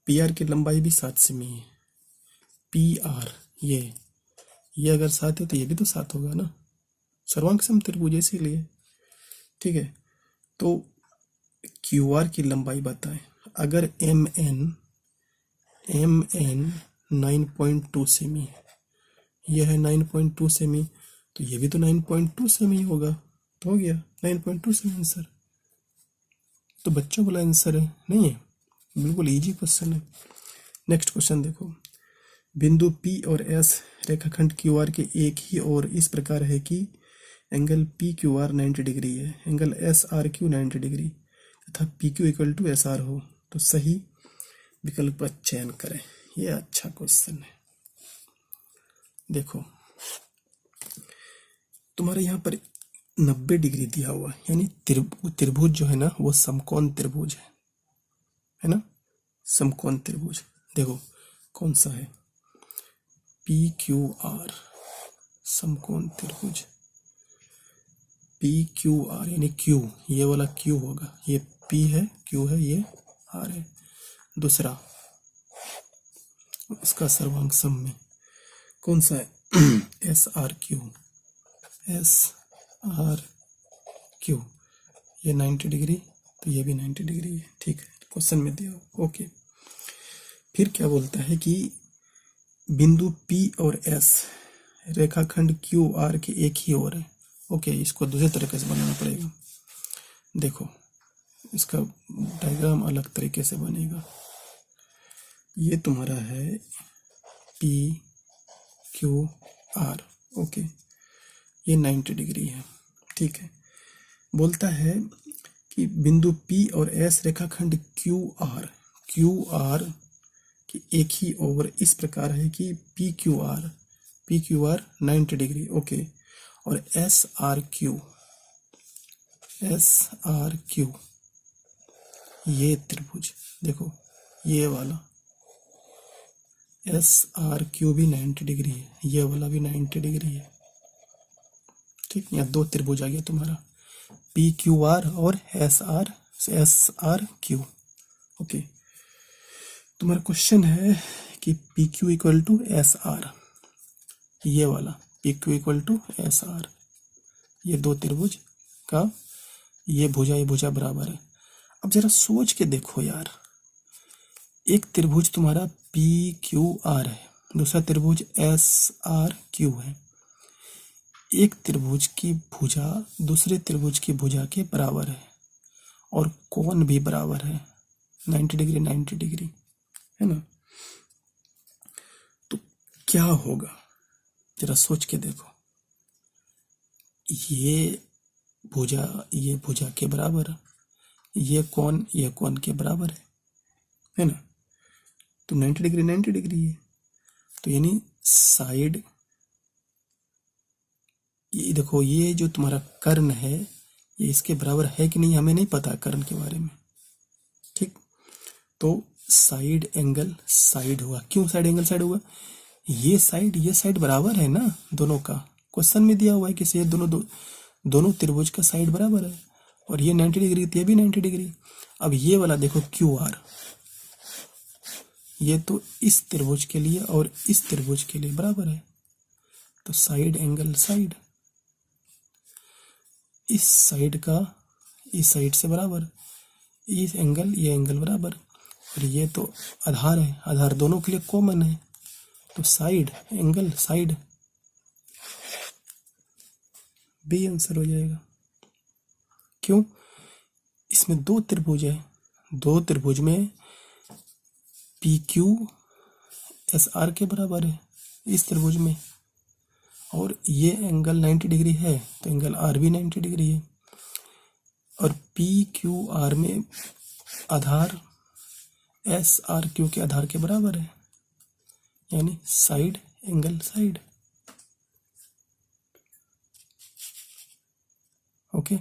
[SPEAKER 1] पी आर की लंबाई भी 7 सेमी है। पी आर ये अगर 7 है तो ये भी तो 7 होगा ना, सर्वांग समत्रिभुज है इसीलिए। ठीक है, तो क्यू आर की लंबाई बताएं। अगर एम एन 9.2 सेमी है, यह है 9.2 सेमी, तो ये भी तो 9.2 सेमी होगा, तो हो गया 9.2 सेमी आंसर। तो बच्चों वाला आंसर है, नहीं है? बिल्कुल इजी क्वेश्चन है। नेक्स्ट क्वेश्चन देखो, बिंदु P और S रेखाखंड क्यू आर के एक ही और इस प्रकार है कि angle P Q R 90 degree है, angle S R Q 90 degree तथा P Q equal to S R हो तो सही विकल्प का चयन करें। ये अच्छा क्वेश्चन है। देखो, तुम्हारे यहाँ पर 90 डिग्री दिया हुआ है, यानी त्रिभुज जो है ना वो समकोण त्रिभुज है ना, समकोण त्रिभुज। देखो कौन सा है? पी क्यू आर समकोण त्रिभुज। पी क्यू आर यानी क्यू, ये वाला क्यू होगा, ये पी है, क्यू है, ये आर है। दूसरा इसका सर्वांग सम में कौन सा है? S R Q, S R Q, ये 90 डिग्री तो ये भी 90 डिग्री है। ठीक है, क्वेश्चन में दिया हो। ओके, फिर क्या बोलता है कि बिंदु P और S रेखाखंड QR के एक ही ओर है। ओके, इसको दूसरे तरीके से बनाना पड़ेगा। देखो, इसका डायग्राम अलग तरीके से बनेगा। ये तुम्हारा है PQR। ओके, ये 90 डिग्री है। ठीक है, बोलता है कि बिंदु P और S रेखाखंड QR की एक ही ओर इस प्रकार है कि PQR 90 डिग्री। ओके, और SRQ ये त्रिभुज, देखो ये वाला SRQ भी 90 डिग्री है, ये वाला भी 90 डिग्री है। ठीक, यहाँ दो त्रिभुज आ गया तुम्हारा, PQR और SRQ। ओके, तुम्हारा क्वेश्चन है कि PQ इक्वल टू SR, ये वाला PQ इक्वल टू SR, ये दो त्रिभुज का ये भुजा बराबर है। अब जरा सोच के देखो यार, एक त्रिभुज तुम्हारा PQR है, दूसरा त्रिभुज SRQ है। एक त्रिभुज की भुजा दूसरे त्रिभुज की भुजा के बराबर है और कोण भी बराबर है, 90 डिग्री 90 डिग्री, है ना। तो क्या होगा, जरा सोच के देखो। ये भुजा के बराबर है, ये कोण के बराबर है ना। तो 90 डिग्री 90 डिग्री है, तो यानी साइड, ये देखो, ये जो तुम्हारा कर्ण है ये इसके बराबर है कि नहीं हमें नहीं पता कर्ण के बारे में। ठीक, तो साइड एंगल साइड हुआ। क्यों साइड एंगल साइड हुआ? ये साइड बराबर है ना दोनों का। क्वेश्चन में दिया हुआ है कि ये दोनों त्रिभुज का साइड बराबर है, और ये 90 डिग्री तो ये भी 90 डिग्री। अब ये वाला देखो QR, ये तो इस त्रिभुज के लिए और इस त्रिभुज के लिए बराबर है, तो साइड एंगल साइड, इस साइड का इस साइड से बराबर, ये एंगल बराबर, और ये तो आधार है, आधार दोनों के लिए कॉमन है, तो side angle side, B answer हो जाएगा। क्यों? इसमें दो त्रिभुज है, दो त्रिभुज में PQ SR के बराबर है इस त्रिभुज में, और ये एंगल 90 डिग्री है तो एंगल R भी 90 डिग्री है, और PQR में आधार SRQ के आधार के बराबर है, यानी साइड एंगल साइड। ओके।